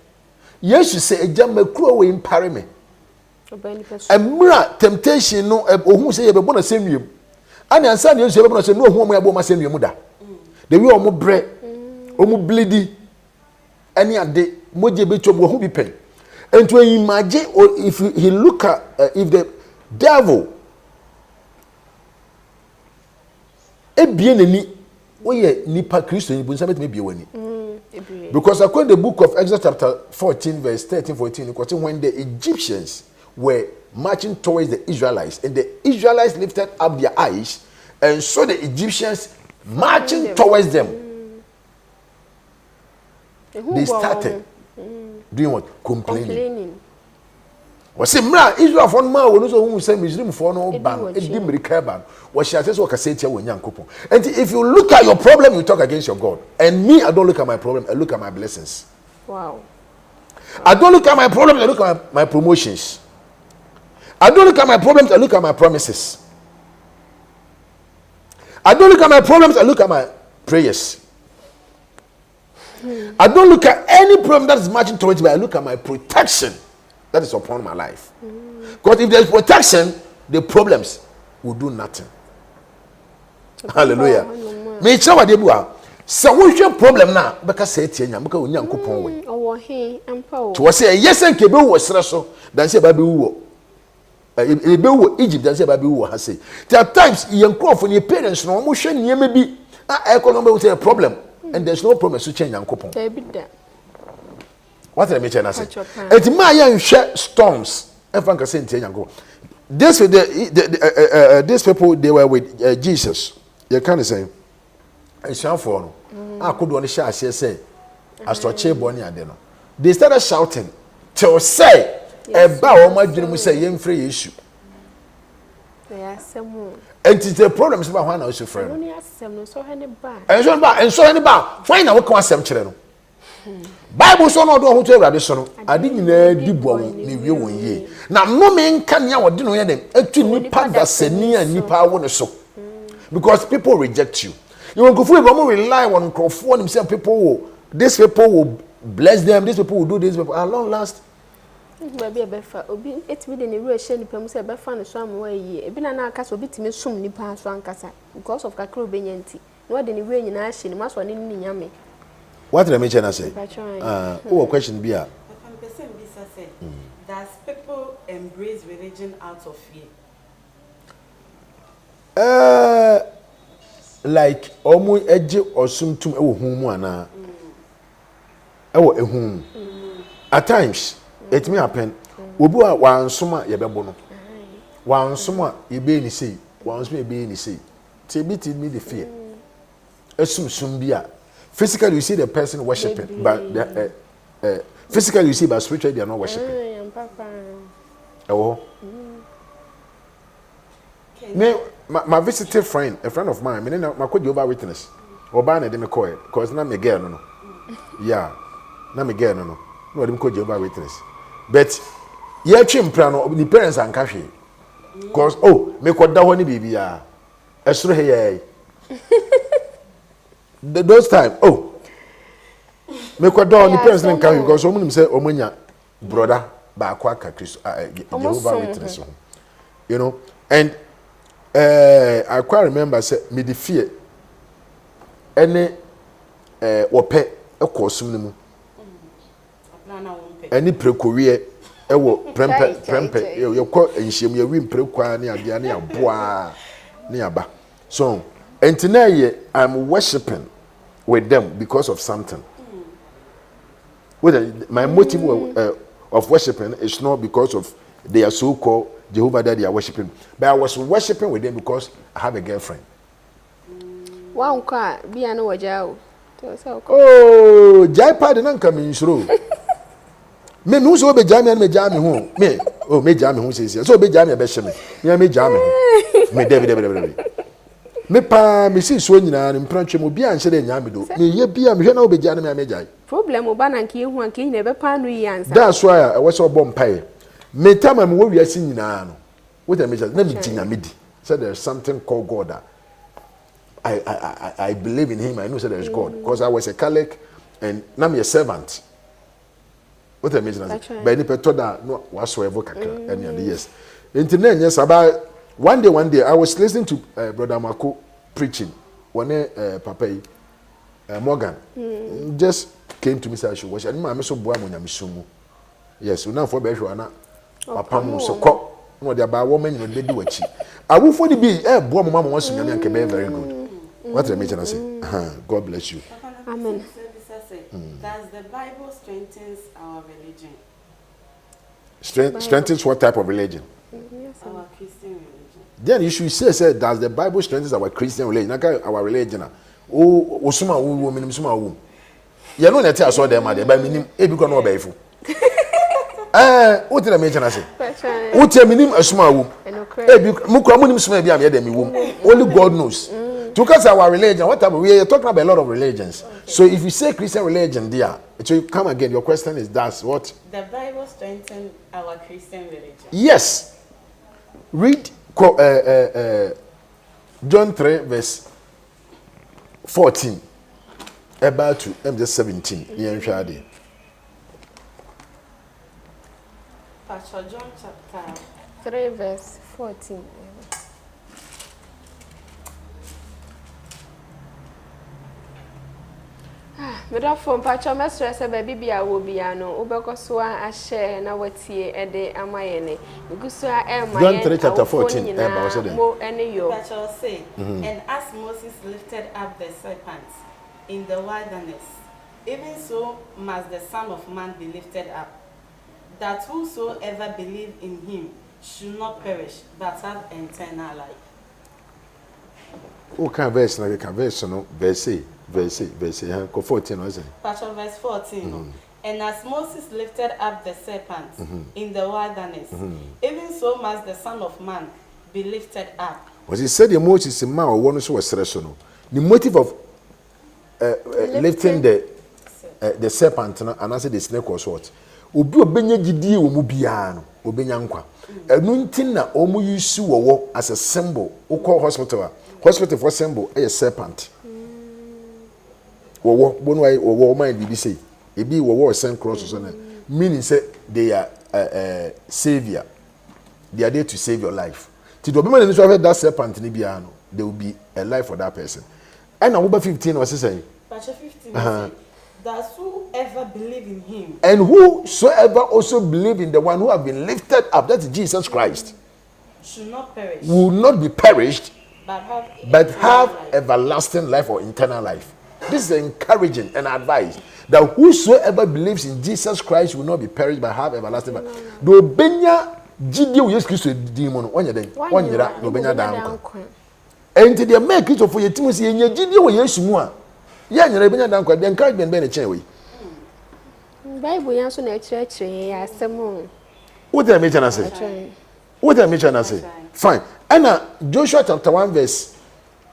Yes, you say a jam crew in parame. A mirror temptation no who say a bonus same you. And I said, you say, no home I bought my same muda. The way almost bread, almost bleedy. Any day, Moji Bichop will be paid. And to imagine, or if he look at if the devil a bien any way nipa Christian, you will maybe winning. Because according to the book of Exodus chapter 14 verse 13-14, when the Egyptians were marching towards the Israelites and the Israelites lifted up their eyes and saw the Egyptians marching towards them, they started doing what? Complaining. Was say Israel for man will also who say Muslim for no ban ban. Was she says what I say to you. And if you look at your problem, you talk against your God. And me, I don't look at my problem, I look at my blessings. Wow. I don't look at my problems, I look at my promotions. I don't look at my problems, I look at my promises. I don't look at my problems, I look at my prayers. I don't look at any problem that is marching towards me, I look at my protection that is upon my life. Because if there is protection, the problems will do nothing. Hallelujah. Me chawa de bua. Se wo hwe problem na beka say tie nya beka onyankopon we. Owo he empa o. To say yes enke be wo sere so, dan say ba be wo. E be wo Egypt dan say ba be wo ha say. There are times yenkrofo ne parents no mo hwe niam bi a economy will say a problem and there's no problem so change yankopon. There be that. What let me tell you say? Et ma yan hwe storms. Efa nka say tie yankopon. these people, they were with Jesus. You can't say, it's not for no. I could only share, say, as to achieve one year. They started shouting till say, about my dream, say, young free issue. And it's the problem is about one house of friend. And so any bar, find out what some children. Bible so no do ho to awurade so no ade nyina di bo ne wie won ye na nomen kan ya wode no ye dem etu nipa dasani a nipa wo ne so because people reject you won't go for rely on crofo and say these people will bless them, these people will do this, at long last. Baby a befa obi etimi de ne ru ehye nipa mu se befa ne so amwa yi ebi na na akasa obi timi sum nipa so ankasa because of kakra obenya nti no de ne ru nyina ahye ne maso ne ni nyame. What did I mention? I say, oh, question be a person say, does people embrace religion out of fear? Like almost edge or some to whom ana. At times, it may happen. Ubua one summa yabebono. One summa ye be ni say, once may be ni say. Tibit me the fear. Sum bia. Physically, you see the person worshiping, but physically, you see, but spiritually, they are not worshiping. Oh, me, my visiting friend, a friend of mine, my could Jehovah Witness, or Barney, they may call it, because not me girl, no. Yeah, not me girl, no. No, them call Jehovah Witness. But, yeah, chimprano, the parents and cafe. Because, oh, me could that one baby, yeah. Extra here. Those time, oh, me kwa do the person can because someone say omunya brother ba kwa ka Christ Jehovah Witness, you know, and I quite remember say me the fear any wope ekosum ne mu any prekowie ewo prempe you call enhyem ya wi prekwa ne ade ne aboa ne aba so entinaye I'm worshiping with them because of something. My motive of worshiping is not because of they are so-called Jehovah that they are worshiping, but I was worshiping with them because I have a girlfriend. Wow, be an wajao. Oh, Jai pardon and come in through. Me who's over Jamie and me Jamie home. Me, oh, me Jamie who says so be Jamie a beshame. Me Jamie. Me David. Me pa me si so nyina ne mpranche mo bia nhyɛ de nyame do me ye bia me hwɛ na obegya ne me amegya problem oba na nke hu anke ne be pa no yi ansa that's why I was so bomb pie me tama me wo wiase nyina no what I measure na me nyame di said there's something called God that I believe in him. I know there is God because I was a Catholic and now I'm a servant. What I measure but any petoda no whatsoever kakra any and yes internet yes about one day I was listening to Brother Marco preaching. One Papa Morgan just came to me say I should watch. And I'm so boy mo nyamisumu. Yes, so now for be hwa na papa mo so kọ. No dey about woman no dey di wachi. Awu for the be boy mo mama so nyame anke be very good. What I mention I say? God bless you. Amen. Does the Bible strengthens our religion? Strengthens what type of religion? Our Christian religion. Then you should say does the Bible strengthens our Christian religion? Our religion. Oh, osuma wo minim suma wo. You know that I saw them at the by minim e bi ko no be fu. What did I mention I say? What tell minim asuma wo. E bi mu kura minim suma bi am ye dem wo. Only God knows. Because our religion, what we are talking about a lot of religions. Okay. So if you say Christian religion, there, it will come again. Your question is that's what? The Bible strengthens our Christian religion. Yes. Read John 3 verse 14. About to just 17. Pastor John chapter 3 verse 14. Meda for mpacho mestre se baby bia wo bia no obekoso a share na watie ede amayene guso a John 3 chapter 14 mo ene yo Pastor say and as Moses lifted up the serpent in the wilderness even so must the Son of Man be lifted up that whosoever believe in him should not perish but have eternal life. O kan verse na ka verse no verse ko 14 no say. Pastor verse 14 no. And as Moses lifted up the serpent in the wilderness, even so must the Son of Man be lifted up. Was he said the Moses ma o no so wasere so no. The motive of lifting the serpent and I say the snake was what? Obi obenya gidie wo mu bia no obenya nkwa. Enu ntin na omu use wo as a symbol. Wo call hospital for symbol a serpent. Wo bonu why wo mind bibi say. Ebi wo send cross so na meaning say they are savior. They are there to save your life. Ti do be man so have that serpent ni bia no there will be a life for that person. And now 15 was saying. Pastor 15 that whoever believe in him. And whosoever also believe in the one who have been lifted up, that's Jesus Christ, should not perish. Will not be perished, but have life. Everlasting life or eternal life. This is encouraging and advice that whosoever believes in Jesus Christ will not be perished but have everlasting life. Do benya gidi wo Yesu Kristo demon onye den onyira do benya dan ko. Enti de make it for yetimu se yenya gidi wo Yesu mu a ya nyira benya dan ko de encouragement be ne chen we. Bible yan so na chire ya asem. What did I mention say? What did I mention say? Fine. And Joshua chapter 1 verse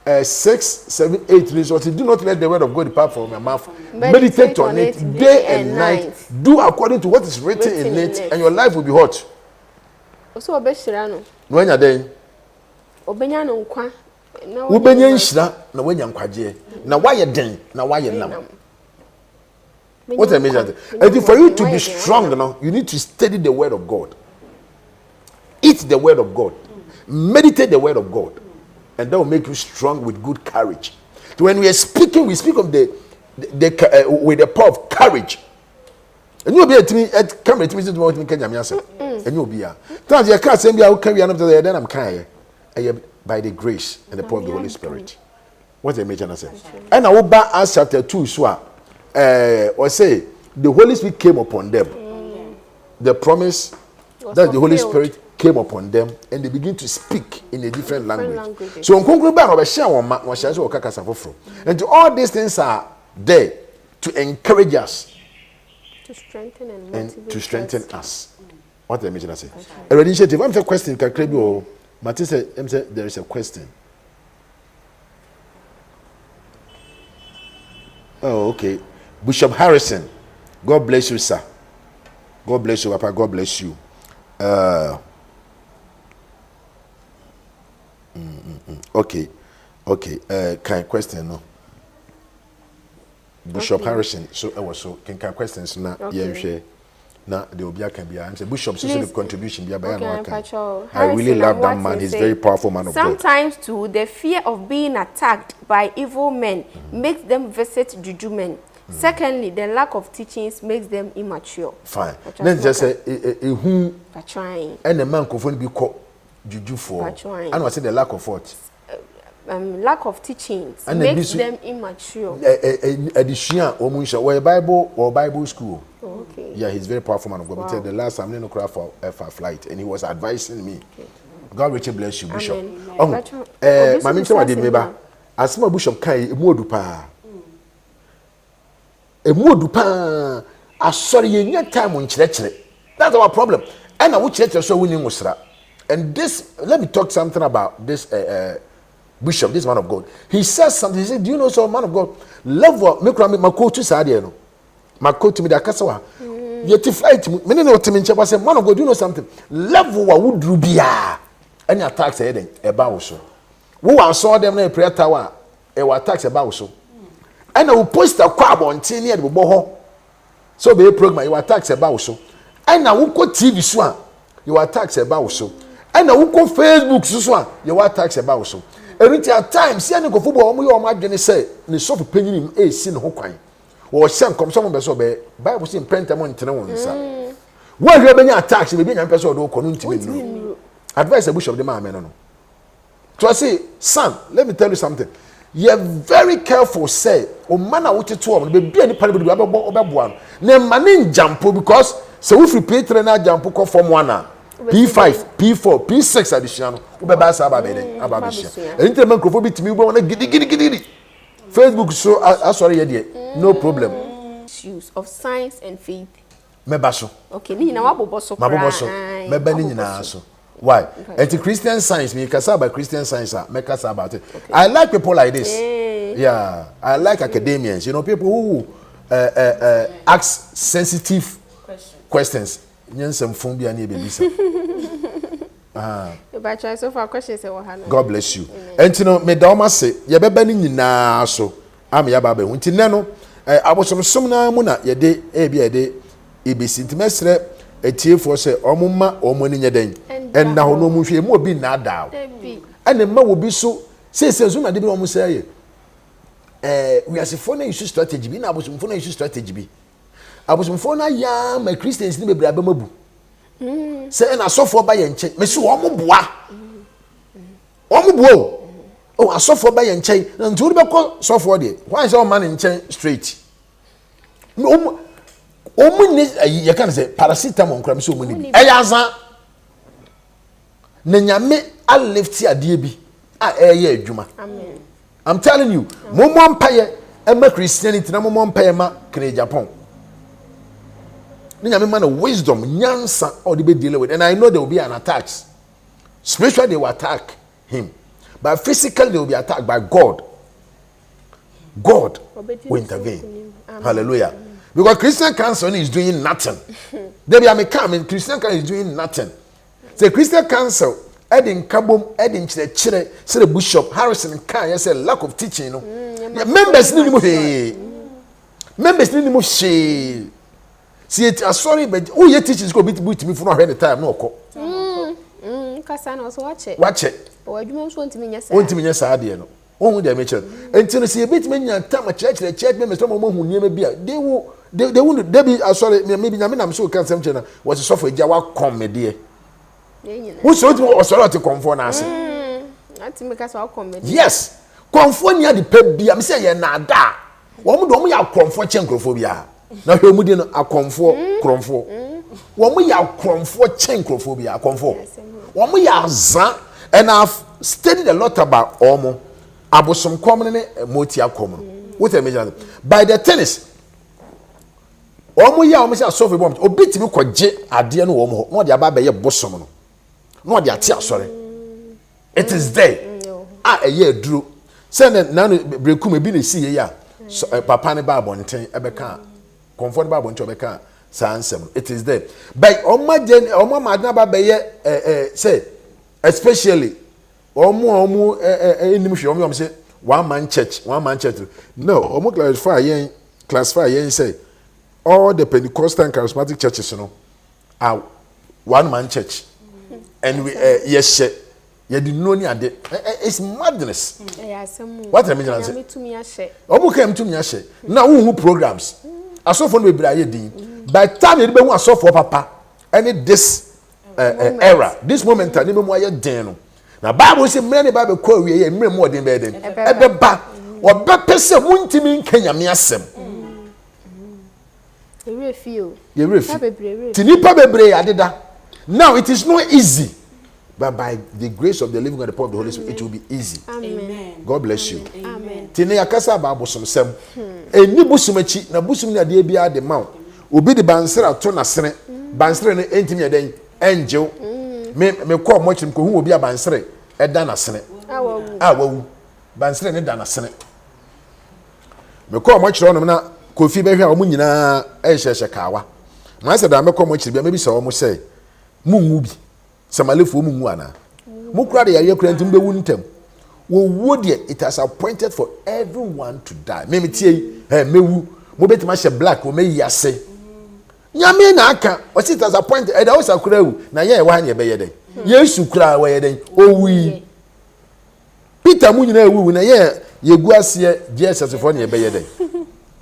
6, 7, 8 reads what, do not let the word of God depart from your mouth. Meditate on it day and night. Do according to what is written in it, and your life will be hot. So obeshira no. No anya den. Obenya no nkwa. Obenya nhira na wanya nkwaje. Na waye den, na waye nam. What I mean is, and for you to be strong, you need to study the word of God. Eat the word of God. Meditate the word of God. And that will make you strong with good courage. So when we are speaking, we speak of with the power of courage. And you'll be at me at camera to me and you'll be here. Times you can't send me out carry another then I'm kind by the grace and the power of the Holy Spirit. What I mention I say. And I will back Acts chapter 2 so or say the Holy Spirit came upon them. The promise that the Holy Spirit came upon them and they begin to speak in a different language. So on conclude back over share one man share so kakasa foforo. And all these things are there to encourage us, to strengthen and to strengthen us. What I mention I say. A initiative. I'm a question can create or Martin said there is a question. Oh, okay. Bishop Harrison, God bless you, sir. God bless you, Papa. God bless you. Okay. Kind of question, no. Bishop Harrison, so I was so can questions now. Yeah, now the Obia can be. I'm saying Bishop so the contribution be by I really love that man. He's very powerful man of God. Sometimes too, the fear of being attacked by evil men makes them visit juju men. Secondly, the lack of teachings makes them immature. Fine. Then just say who trying. And the man can be called juju for. And I say the lack of what? Lack of teachings makes them immature. Addition or Bible or Bible school. Okay. Yeah, he's very powerful man of God. Wow. The last time I didn't cry for flight, and he was advising me. Okay. God richly bless you, Bishop. My minister was the as my Bishop kai emodupa. Emodupa. I sorry you time on church. That's our problem. And I will church so winning musra. And this, let me talk something about this Bishop, this man of God. He says something. He said, do you know so man of God? Love what make my coach to say no. My coach to me that kasawa. Yet flight many know to me say man of God, do you know something? Love what would rubia. Any attacks heading about so. Who I saw them in a prayer tower, attacks about so. And I will post a crab on 10 years with boho. So be a program, you attacks about so. And I will go TV swan, you attacks about so. And I will go Facebook swan, you attacks about so. Every time, see any go football, you are my gonna say, the soft opinion in a sin hokine. Or some come some of the Bible saying pentamon tenons. Why you have any attacks, maybe a person or community. Advise the bush of the man, no. So I say, son, let me tell you something. You're very careful, say, oh man, I want you to be any part of the one. Name manin jump because so if you pay trainer jump from one. P5, P4, P6 additional no ube ba sa ababedin enti me nkrofo bitimi ube wona gidi Facebook so sorry ye de no problem issues of science and faith meba so okay ni na wabobo so meba ni nyina so why enti Christian science me kasa about Christian science make us about it I like people like this yeah I like academians, you know, people who ask sensitive questions nyensem fun bia na ebebisa But try so far questions God bless you. Enti no me da o ma se ye beba ni nyina so am ya ba ba hu. Nti ne no abosomsom na mu na ye de bia de ebisi nti mesre etiefo se omuma omoni nyeden en na ho no mu hwe mu obi na da. Ene ma wo bi so se so na de bi omu say we are for na issue strategy bi na abosomfo na issue strategy bi. Abosomfo na ya ma Christians ni bebre abamabu. Say na sofo ba ye nche me se wo mo boa oh asofo ba ye nche na nturi be ko sofo de why say o man nche straight omu ni ye kan say paracetamol nkram se omu ni eyazan na nyame a lift ade bi a eye adwuma amen I'm telling you mommo mpaye ema Christianity na mommo mpaye ma kre Japan. Nyame man wisdom, nyansa, or they be dealing with. And I know there will be an attack. Spiritually, they will attack him. But physically, they will be attacked by God. God will intervene. Hallelujah. Because Christian Council is doing nothing. They be coming, Christian Council is doing nothing. The Christian Council, Edin Kabum, Edin Chile, say the Bishop, Harrison, Khan, yes, a lack of teaching. Members need more shade. See it sorry but who your teachers go beat me for no time no ko kasa na so watch it o adwuma so ntimi nya sa ntimi nya sa de no ohun de me chere enti no see beat me nya time church me so mo hu niam bia they be sorry maybe nyame na me so kan sem chere na was so for eja wa kom me de who so o sorry to comfort na ase ati me kasa wa kom me yes comfort nya de pa bia me say ye na da wo mo do mo ya comfort chenkofo bia na hwe mu di no akonfo kronfo wo mu ya kronfo chenkrofo bia akonfo wo mu ya za and I've studied a lot about omo abosom kom ne moti akom what I mean by the tennis omo ya omo say asofe bom obitimi kwaje ade no wo mo no de aba be ye bosom no de ate asore it is there eye aduro say na no brekum ebi na si ye ya papa ne ba abonten ebeka comfortable about Chobeka Sansem. It is there. But Oma Madna Baye say, especially Omu Inimshi say one man church. No, Omu classify yen say all the Pentecostal and charismatic churches, you know, are one man church. And we yes, you didn't know it's madness. What I mean, I say, Omu came to me, now who programs? Asofo no be aye din by time you be hu asofo papa any this era this moment ani memu aye din no na Bible say mre ne Bible ko awie ye mre mu odin be den ebe ba obe pese muntimi nkanyame asem ye feel tinipa bebre adeda now it is not easy but by the grace of the living God, the power of the Holy Spirit, it will be easy. Amen. God bless you. Amen. Tine yakasa ba bosom sem. Eni bosumachi na bosum na de bia de maw. Obi de bansera to na sene. Bansere ne entimi eden angel. Me call mochim ko hu obi abansere eda na sene. Awu. Bansere ne da na sene. Me call mochiro no na kofi be hwa o mu nyina ehye kawa. Ma se da me call mochiri bia me bi se o mo say mungu bi. Samalefo mungu ana. Mukura de yare kura ntim be wu ntem. Wo de it has appointed for everyone to die. Me tie mewu mo betima hye black o me yase. Nyame na aka o it has appointed e da o sakura wu na ye wa na be yeden. Yesu kura wa yeden owi. Peter mu nyina ewu na ye gu ase Jesus for na be yeden.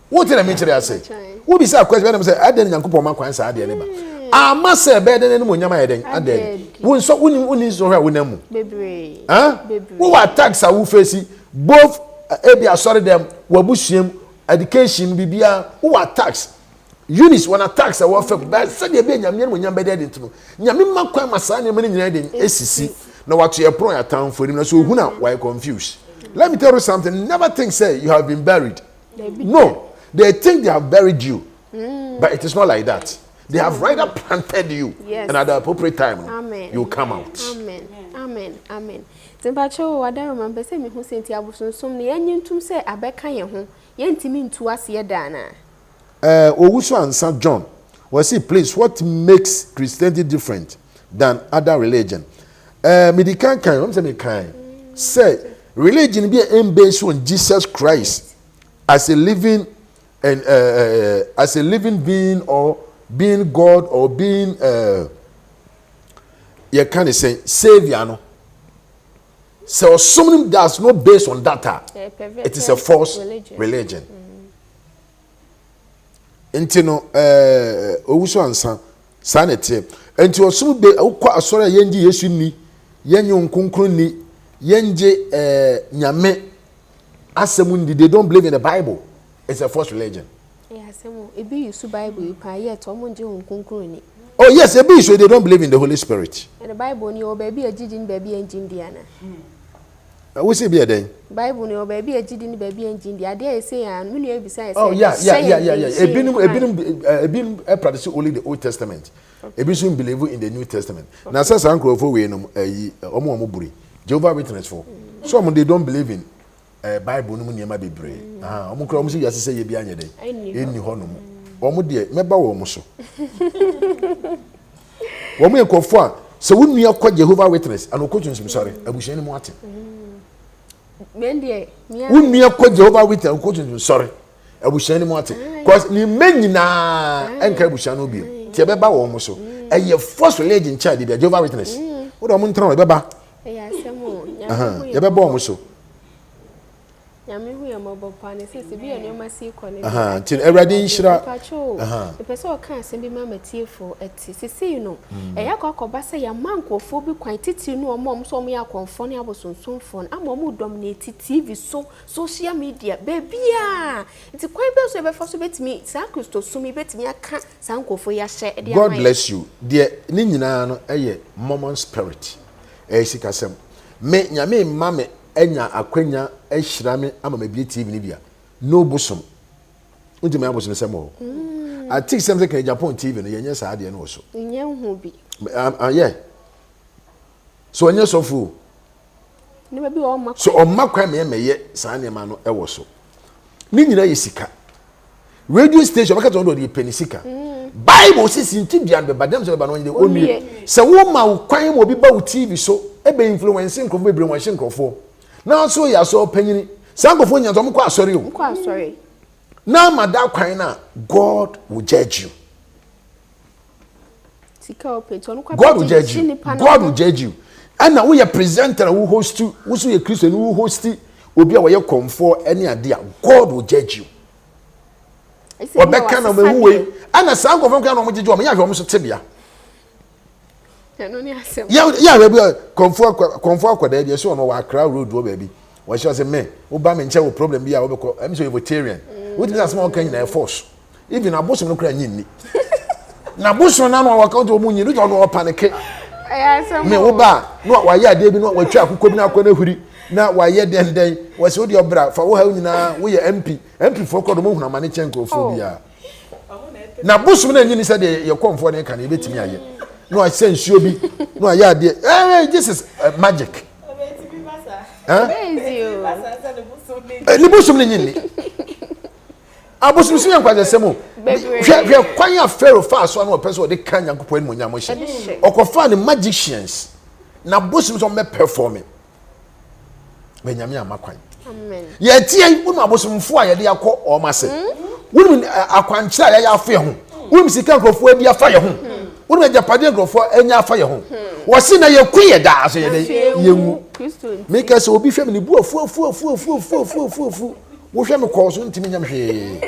What did I mean to say? Wo bi say question be say aden Nyankopon man kwan sa ade ne ba. Ama se be den ne mo nyama yeden ade. Wo nso uni so hwa wonamu. Bebre. Bebre. Wo attacks a wo face both ebi asori dem wabusuem education bibia wo attacks. Eunice when attacks a warfare but said you be nyame no nyam bede ntu no nyame makwan masa ne mane nyina den esisi na wato ye pro ya town for him na so hu na why confused. Let me tell you something, never think say you have been buried. No, they think they have buried you. But it is not like that. They have rather planted you, and at the appropriate time, you come out. Amen. Amen. Amen. Tembacho wada remember say me hu senti abosonsom ne yentum say abeka ye ho yentimi ntu ase da na. Owusu answer John. Was see please what makes Christianity different than other religion? Medican kan say me kan say religion be based on Jesus Christ as a living and as a living being or being God or being you can say savior no. So something that's not based on data. It is a false religion. Intino owuso ansa sanete enti osum be ukwa asore yenji Yesu ni yenye nkunkun ni yenje nyame asemundi. They don't believe in the Bible. It's a false religion. Ebi use Bible pa yet omonje nkunkun ni. Oh yes, ebi so they don't believe in the Holy Spirit. And the Bible ni o baby agidin baby engine diana. We say be a day. Bible ni o baby agidin baby engine dia dey say an me no say. Oh yeah. Ebinum practice only the Old Testament. Ebi so believe in the New Testament. Na say san krofo we no omo buri. Jehovah Witness for. Some they don't believe in Bible no niam bebre. Omo kro omo say yase say ye bi anye dey. Eni ho no mo. Omo de meba wo mo so. Omo ekofo a se wonu akọ Jehovah Witness and okotunsim sorry abushani mo ate. Wunu akọ Jehovah Witness okotunsim sorry abushani mo ate. Cause ni menina enka abushani obi. Ti beba wo mo so. Eye false religion child be Jehovah Witness. Wo do mo ntran beba. Asemo. Ye beba wo mo so. Nyame hu yamabo pa ne sese bi enoma si kone. Tin Ewrade nhira. The person kan se bi mama tiefo eti sese you know. Eya kwakoba se ya mankofo bi kwan titi no omom so omo ya konfo ne abosonsomfo ama omo dominate TV so social media bebia. Iti kwan be so e be fo so betimi sa Kristo sumi betimi aka sankofo ya hye e de God bless you. De ni nyina no eye moment spirit. Sikasem. Me nyame mame enya akwanya ehira me ama mabie TV ni bia no bosom undime abosom semo I think something can Japan TV no yenye sa ade no so nye hu bi yeah so yenye so fu ne ba bi o makwa so o makwa me meye sa ne ma no ewo so ni nyina yesika radio station baka to do penny sika Bible says in Tibian be badam so be no nyde onue se wo ma kwan mo bi ba wo TV so ebe influencing ko be brainwashing ko now so ya so panyini sankofo nyanto mko asori o mko asori na mada kwan na God will judge you. God will judge you. God will judge you. And now we are presenter who host you, who a Christian who host you, obi a we comfort any idea. God will judge you. Obeka na me huwe ana sankofo kan no mo jeju o me ya hwe mo so tebia. Yeah, baby, comfort kwada dey so no wa Accra road wo baby. We sure say me, wo ba me nche wo problem bi a wo be ko, am so vegetarian. What is that small can na force. Even abosom no kra nyinni. Na bosom na no wa count wo mu nyinni, no panic. Me wo ba, no wa ye ade bi no wa twa akukọ bi na akọ na huri. Na wa ye den wo se wo de obra fa wo ha nyina wo ye MP for ko do mo huna mane chenkofo bi a. Na bosom na nyinni say de ye komfo ne kan e betimi aye. No, I send Shobi. No, I had this is magic. Libusum ni abusum si yan kwaje semo. Hwe kwan ya Pharaoh fa so na person de kan Yankopɔ ni monyam hye. Okofa ni magicians. Na busum so me performing. Benyame amakwan. Amen. Ye tie unu abusum fo a ye de akɔ o ma se. Unu akwankyira ya afa ye ho. Unu sika nkrofo adi afa ye ho. Unu Japade nkrofo anya afa ye ho. Wo se na ye kuye da so ye de ye nwu. Make us obi hwem ni bu afu. Wo hwem ko so ntimi nyam hwe.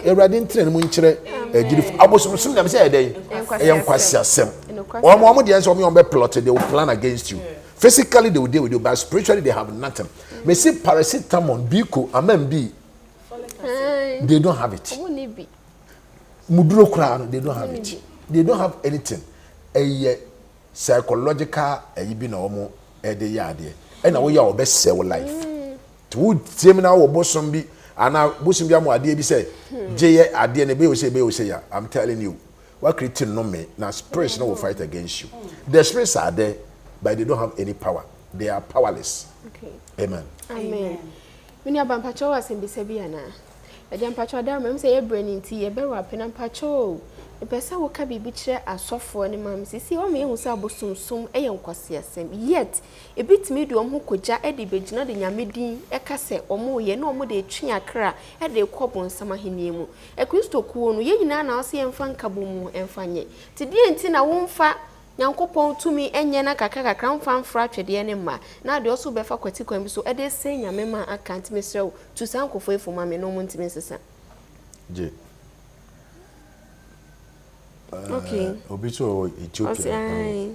Ewrade ntre mu nkyere agirif abosum sum nyam se ye den. E yankwasi asem. Omo de enso omo be plot they will plan against you. Physically they will deal with you, but spiritually they have nothing. Me see paracetamol, Biko, Amen B. They don't have it. muduro kura no they don't have it. They don't have anything. A psychological bi na omo e de yade. E na wo ya obese wo life. To wo tiem na wo bosom bi ana bosom bi amade bi say je ade na be wo say ya. I'm telling you. What creating no me now spirits no will fight against you. The spirits are there, but they don't have any power. They are powerless. Okay. Amen. Amen. When you have Pacho was in Bisabiana, a jump Pacho Dam say a brain tea, a bear pen and Pacho. The person will be butcher as soft for any mammy. See, all me who saw soon a young quasiasem. Yet, a bit medium who could ja Eddie Bridge not in Yamidi, a cassette or more, ye no more de chinya cra, at the cop on summer hinemu. A crystal coon, ye now see and fan kaboom and fanny. Today and tin I won't fat. Nyankopon to me enyena kakaka crown fan fracture de enema na de also be fa kwati kwam so e de say nyame ma account me srew to sankofo for mama no montime sesa je okay obi to Ethiopia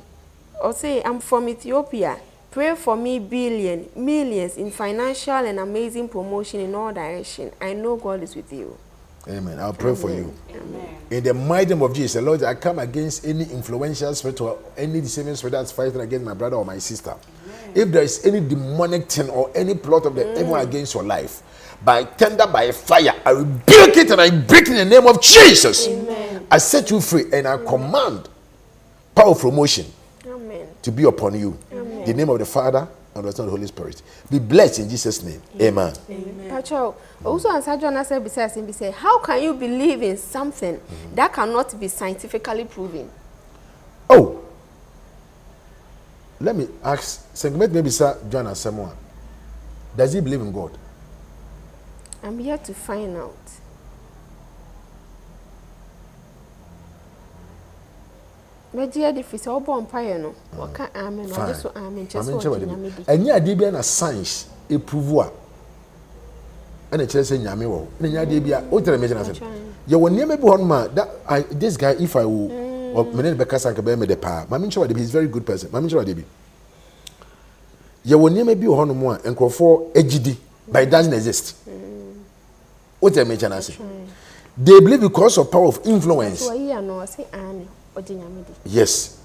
or say I'm from Ethiopia. Pray for me millions in financial and amazing promotion in all directions. I know God is with you. Amen. I'll pray for you. Amen. In the mighty name of Jesus, Lord, I come against any influential spirit or any deceiving spirit that's fighting against my brother or my sister. Amen. If there is any demonic thing or any plot of the devil against your life, by thunder, by fire, I rebuke it and I break it in the name of Jesus. Amen. I set you free and I command power of promotion to be upon you. Amen. In the name of the Father and the Son and the Holy Spirit. Be blessed in Jesus' name. Amen. Amen. Pacho, also answer John said besides him, say, how can you believe in something that cannot be scientifically proven? Oh, let me ask, segment maybe sir John and someone. Does he believe in God? I'm here to find out. Media difference all born empire no. What can amen or just so amen just what nyame. Enya ade bia na science e prove a. And it say nyame wo. Enya ade bia o tell me na say. Ye won niam bi hon ma that this guy if I will or me ne be kasa ka be me de pa. Mama nche wade bi is very good person. Mama nche wade bi. Ye won niam bi hon mo a enkrofo agidi but it doesn't exist. O tell me na say. They believe because of power of influence. So here no say amen. Yes.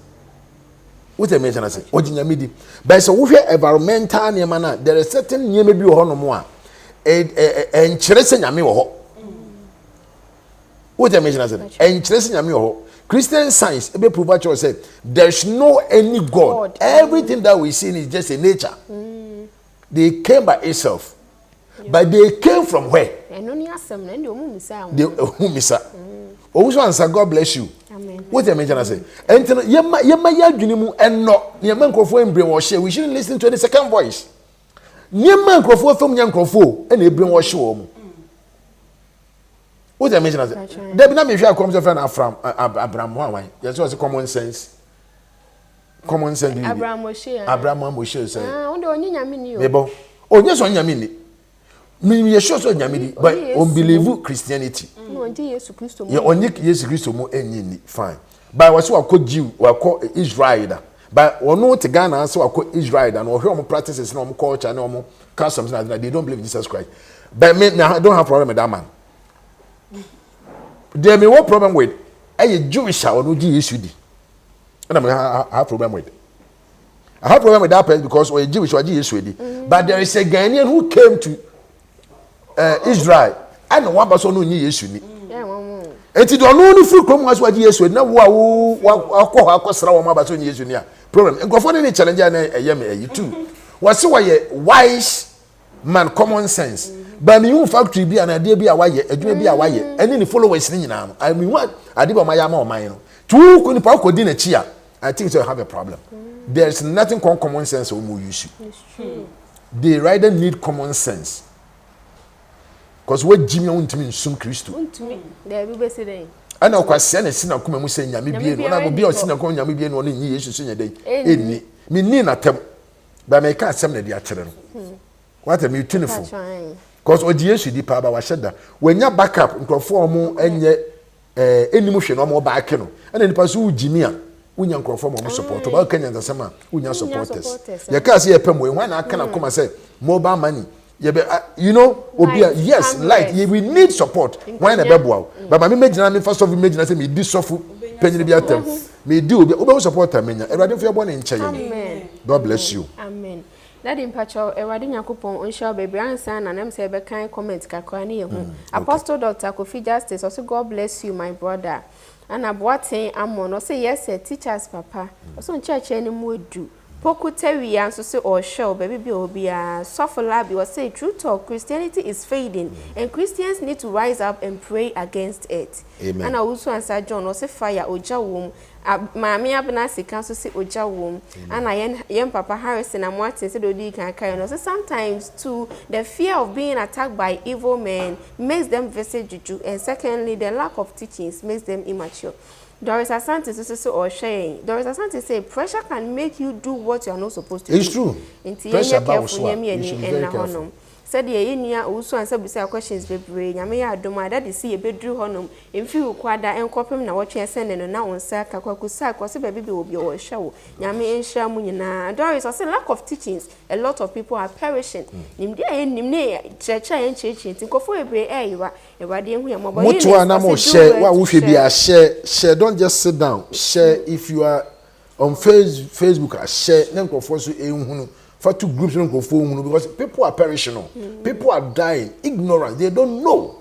What I mention, I say, Ojinyamidi. But so we have environmental niamana. There is certain niame bi ho no mo a enkyerese nyame wo ho. What I mention, I say, enkyerese nyame wo ho. Christian science ebe prove at say there's no any God. Everything that we see is just a nature. They came by itself. But they came from where? They umisa. Also answer, God bless you. Amen. What I mention, I say, and yema yadwinimu and no near microphone and brainwash. We shouldn't listen to the second voice. Near microphone from young crofo and a brainwash. What I mention, I say, there be not me comes from Abraham. Why? Yes, was a common sense. Common sense. Abraham Moshe. Abraham Moshe say. Nebo. Oh, yes, on Yamini. Me sure so nyamidi but unbelieve Christianity. No, Jesus Christ mo. Yeah, only Jesus Christ mo enyi fine. But was so call Jew or call Israel. But ono te Ghana so call Israel and or hear practices no culture no customs that they don't believe in Jesus Christ. But me I don't have problem with that man. There me what problem with a Jewish or no Jesus di. And I have problem with. I have problem with that person because or a Jewish or Jesus di. But there is a Ghanaian who came to Israel and one person no nyi Yesu ni enti do no free krom was wa Yesu na wo akosra wo ma ba so nyi Yesu ni a problem nkofo ni challenge na eyem too was say wise man common sense but me factory bi na de bi a waye adwuma bi a waye eni ni followers ni nyina I mean what ade ba ma ya ma o man no tu ko ni pa ko di na chi a I think so have a problem. There's nothing called common sense or more use. It's true. They rather need common sense. Because what Jimmy won't mean soon Christo. There will be saying. I know quite send a sinner come and say Yami when I will be a sinner come Yami only years to sing a day. Any me need attempt. But I can't send the children. What a mutinical. Because what years you did Papa was said that when you're back up and conform and yet any motion or more back and then pursue Jimmy. When you conform or support about Kenyans and summer, when you supporters. You can't see a pen when I can come and say mobile money. you know, yes, light. We need support. Why na bebo? But my imagine me first of imagine say me di sofu penny bi atem. Me di obi support amenya. Erade for born in nche. Amen. God bless you. Amen. Daddy Mpacho, Erade Nyakopon onsha baby answer na nam say be kan comment kakra ne ye hu. Apostle Dr. Kofi Justice also God bless you my brother. And aboaten amon no say yes teachers papa. Also church any mu edu. Poku tewi and so say or show baby be obia suffer labi was say true talk Christianity is fading and Christians need to rise up and pray against it. Amen. And also answer John was say fire oja wom maami abna sika so say oja wom and yen papa Harrison and Martin say dodi kan kai no so sometimes too the fear of being attacked by evil men makes them visit juju and secondly the lack of teachings makes them immature. Doris Asante so or sharing. Doris Asante say pressure can make you do what you are not supposed to do. It's true. Pressure about what? Said the enia also answer bisa questions bebre nyame ya adoma that is see e bedru honom emfi ukwada enkopem na wotwe send no na onsa kakwakusa kwase baby be obi o hwa nyame enhia mu nyina. Doris say lack of teachings a lot of people are perishing. Nimde nimne church enchechi tinkofo ebre eyiwa ewade ehu ya mobo mutu na mo share wa wo hwe bia share don't just sit down share if you are on Facebook share na nkofo so ehunu for two groups because people are perishing. People are dying. Ignorance. They don't know.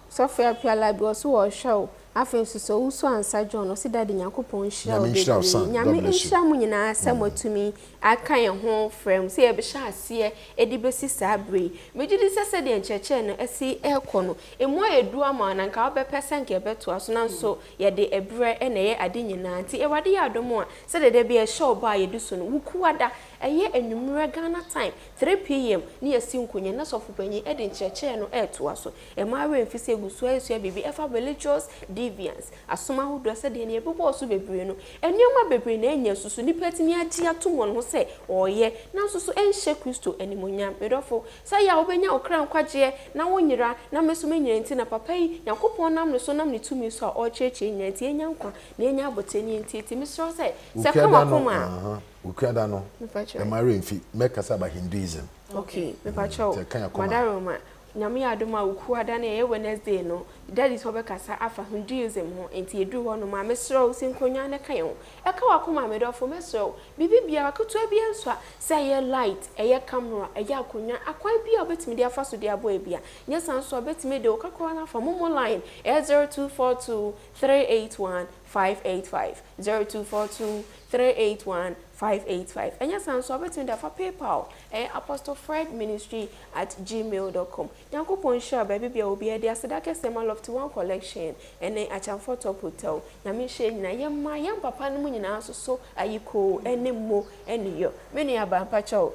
Software Pia also or show. I feel so answer John or see that in Yakupon show. Yami Shamunina, somewhat to me. I can't home frame. See a besha see a debesi sabri. Major said in church and see air corner. A more a duaman and carbe person get better as now so yet de a bread and a adinina. See a wadia do more. Said there be a show by a dusun. Wukuada a year and numera Ghana time 3 p.m. near Sinkunya Naso Penny Edin church no air to us. A married fise gusway baby ever religious deviance. As someone who does said any people also be bruno. And you might be bringing your susu nipetini atia to one who say, oh yeah, now so enche Christo any munya medofo. Say ya obenya or crown quaje, now when you're now mesumenia and tina papa, Yakuponam no sonam ni 2 minutes or church in Yanka, Nenya Botany and Titi Mr. Say, Sakama. Ukada no. The marrying fee make us about Hinduism. Okay, me pacho. Madaroma. Nyame adoma ukuada na ye Wednesday no. That is obekasa afa Hinduism ho enti edu ho no ma mesro sinkonya na kan ho. Eka wakoma medofo mesro. Bibi bia wakoto bia nso a say ye light, eye camera, eye akonya akwan bia obetimi dia faso dia boy bia. Nya sanso obetimi de okakwa na fa momo line 0242 381 585 0242 381 585. And yes, I'm so between the for PayPal apostolefredministry@gmail.com. Yanko Ponsha baby be obi there Sadaka Sema Love to one collection and then at Chamfort Top Hotel. Yami Shane na yamma yam papa no nyina so ayiko ene mo ene yo. Many aba pacho.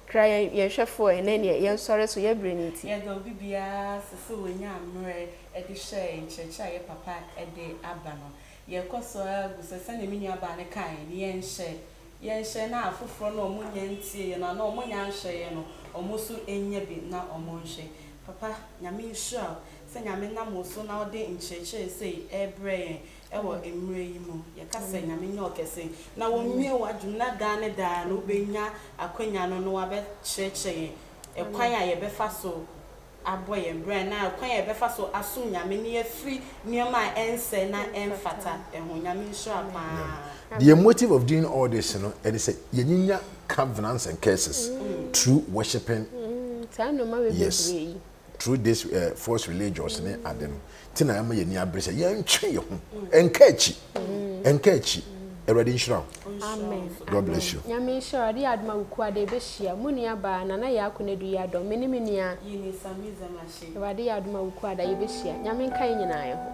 Cry ye shefo ene ye sorry so ye breniti. Ye go bibia so we nya amre e di share in church ye papa e de aba no. Ye koso agusesa na menu aba ne kan ye nhye na afoforo na omunya ntie na na omunya nhye no omusu enye bi na omunhye papa nyame nsura se nyame na moso na ode ncheche sei ebre ewo emre yi mu ye ka se nyame nya okese na wonwie wadum na da ne da no benya akwanya no no abe cheche ekwan a ye befa so aboye brand na kwan ye befa so aso nyame ne ye free niema ense na enfata eho nyame nsura pa. The motive of doing all this, you know, and it's a yenya covenants and curses through worshiping. Yes, through this false religions and Adam. Tina ama yenya brese yen twe ho enkachi already sure. Amen. God bless you. Nyame sure dey adma ukua de be hia munia ba na ya akonedu ya do meniminia yini samiza mashi. Ewade adma ukua da ye be hia nyame nkan nyina ye ho.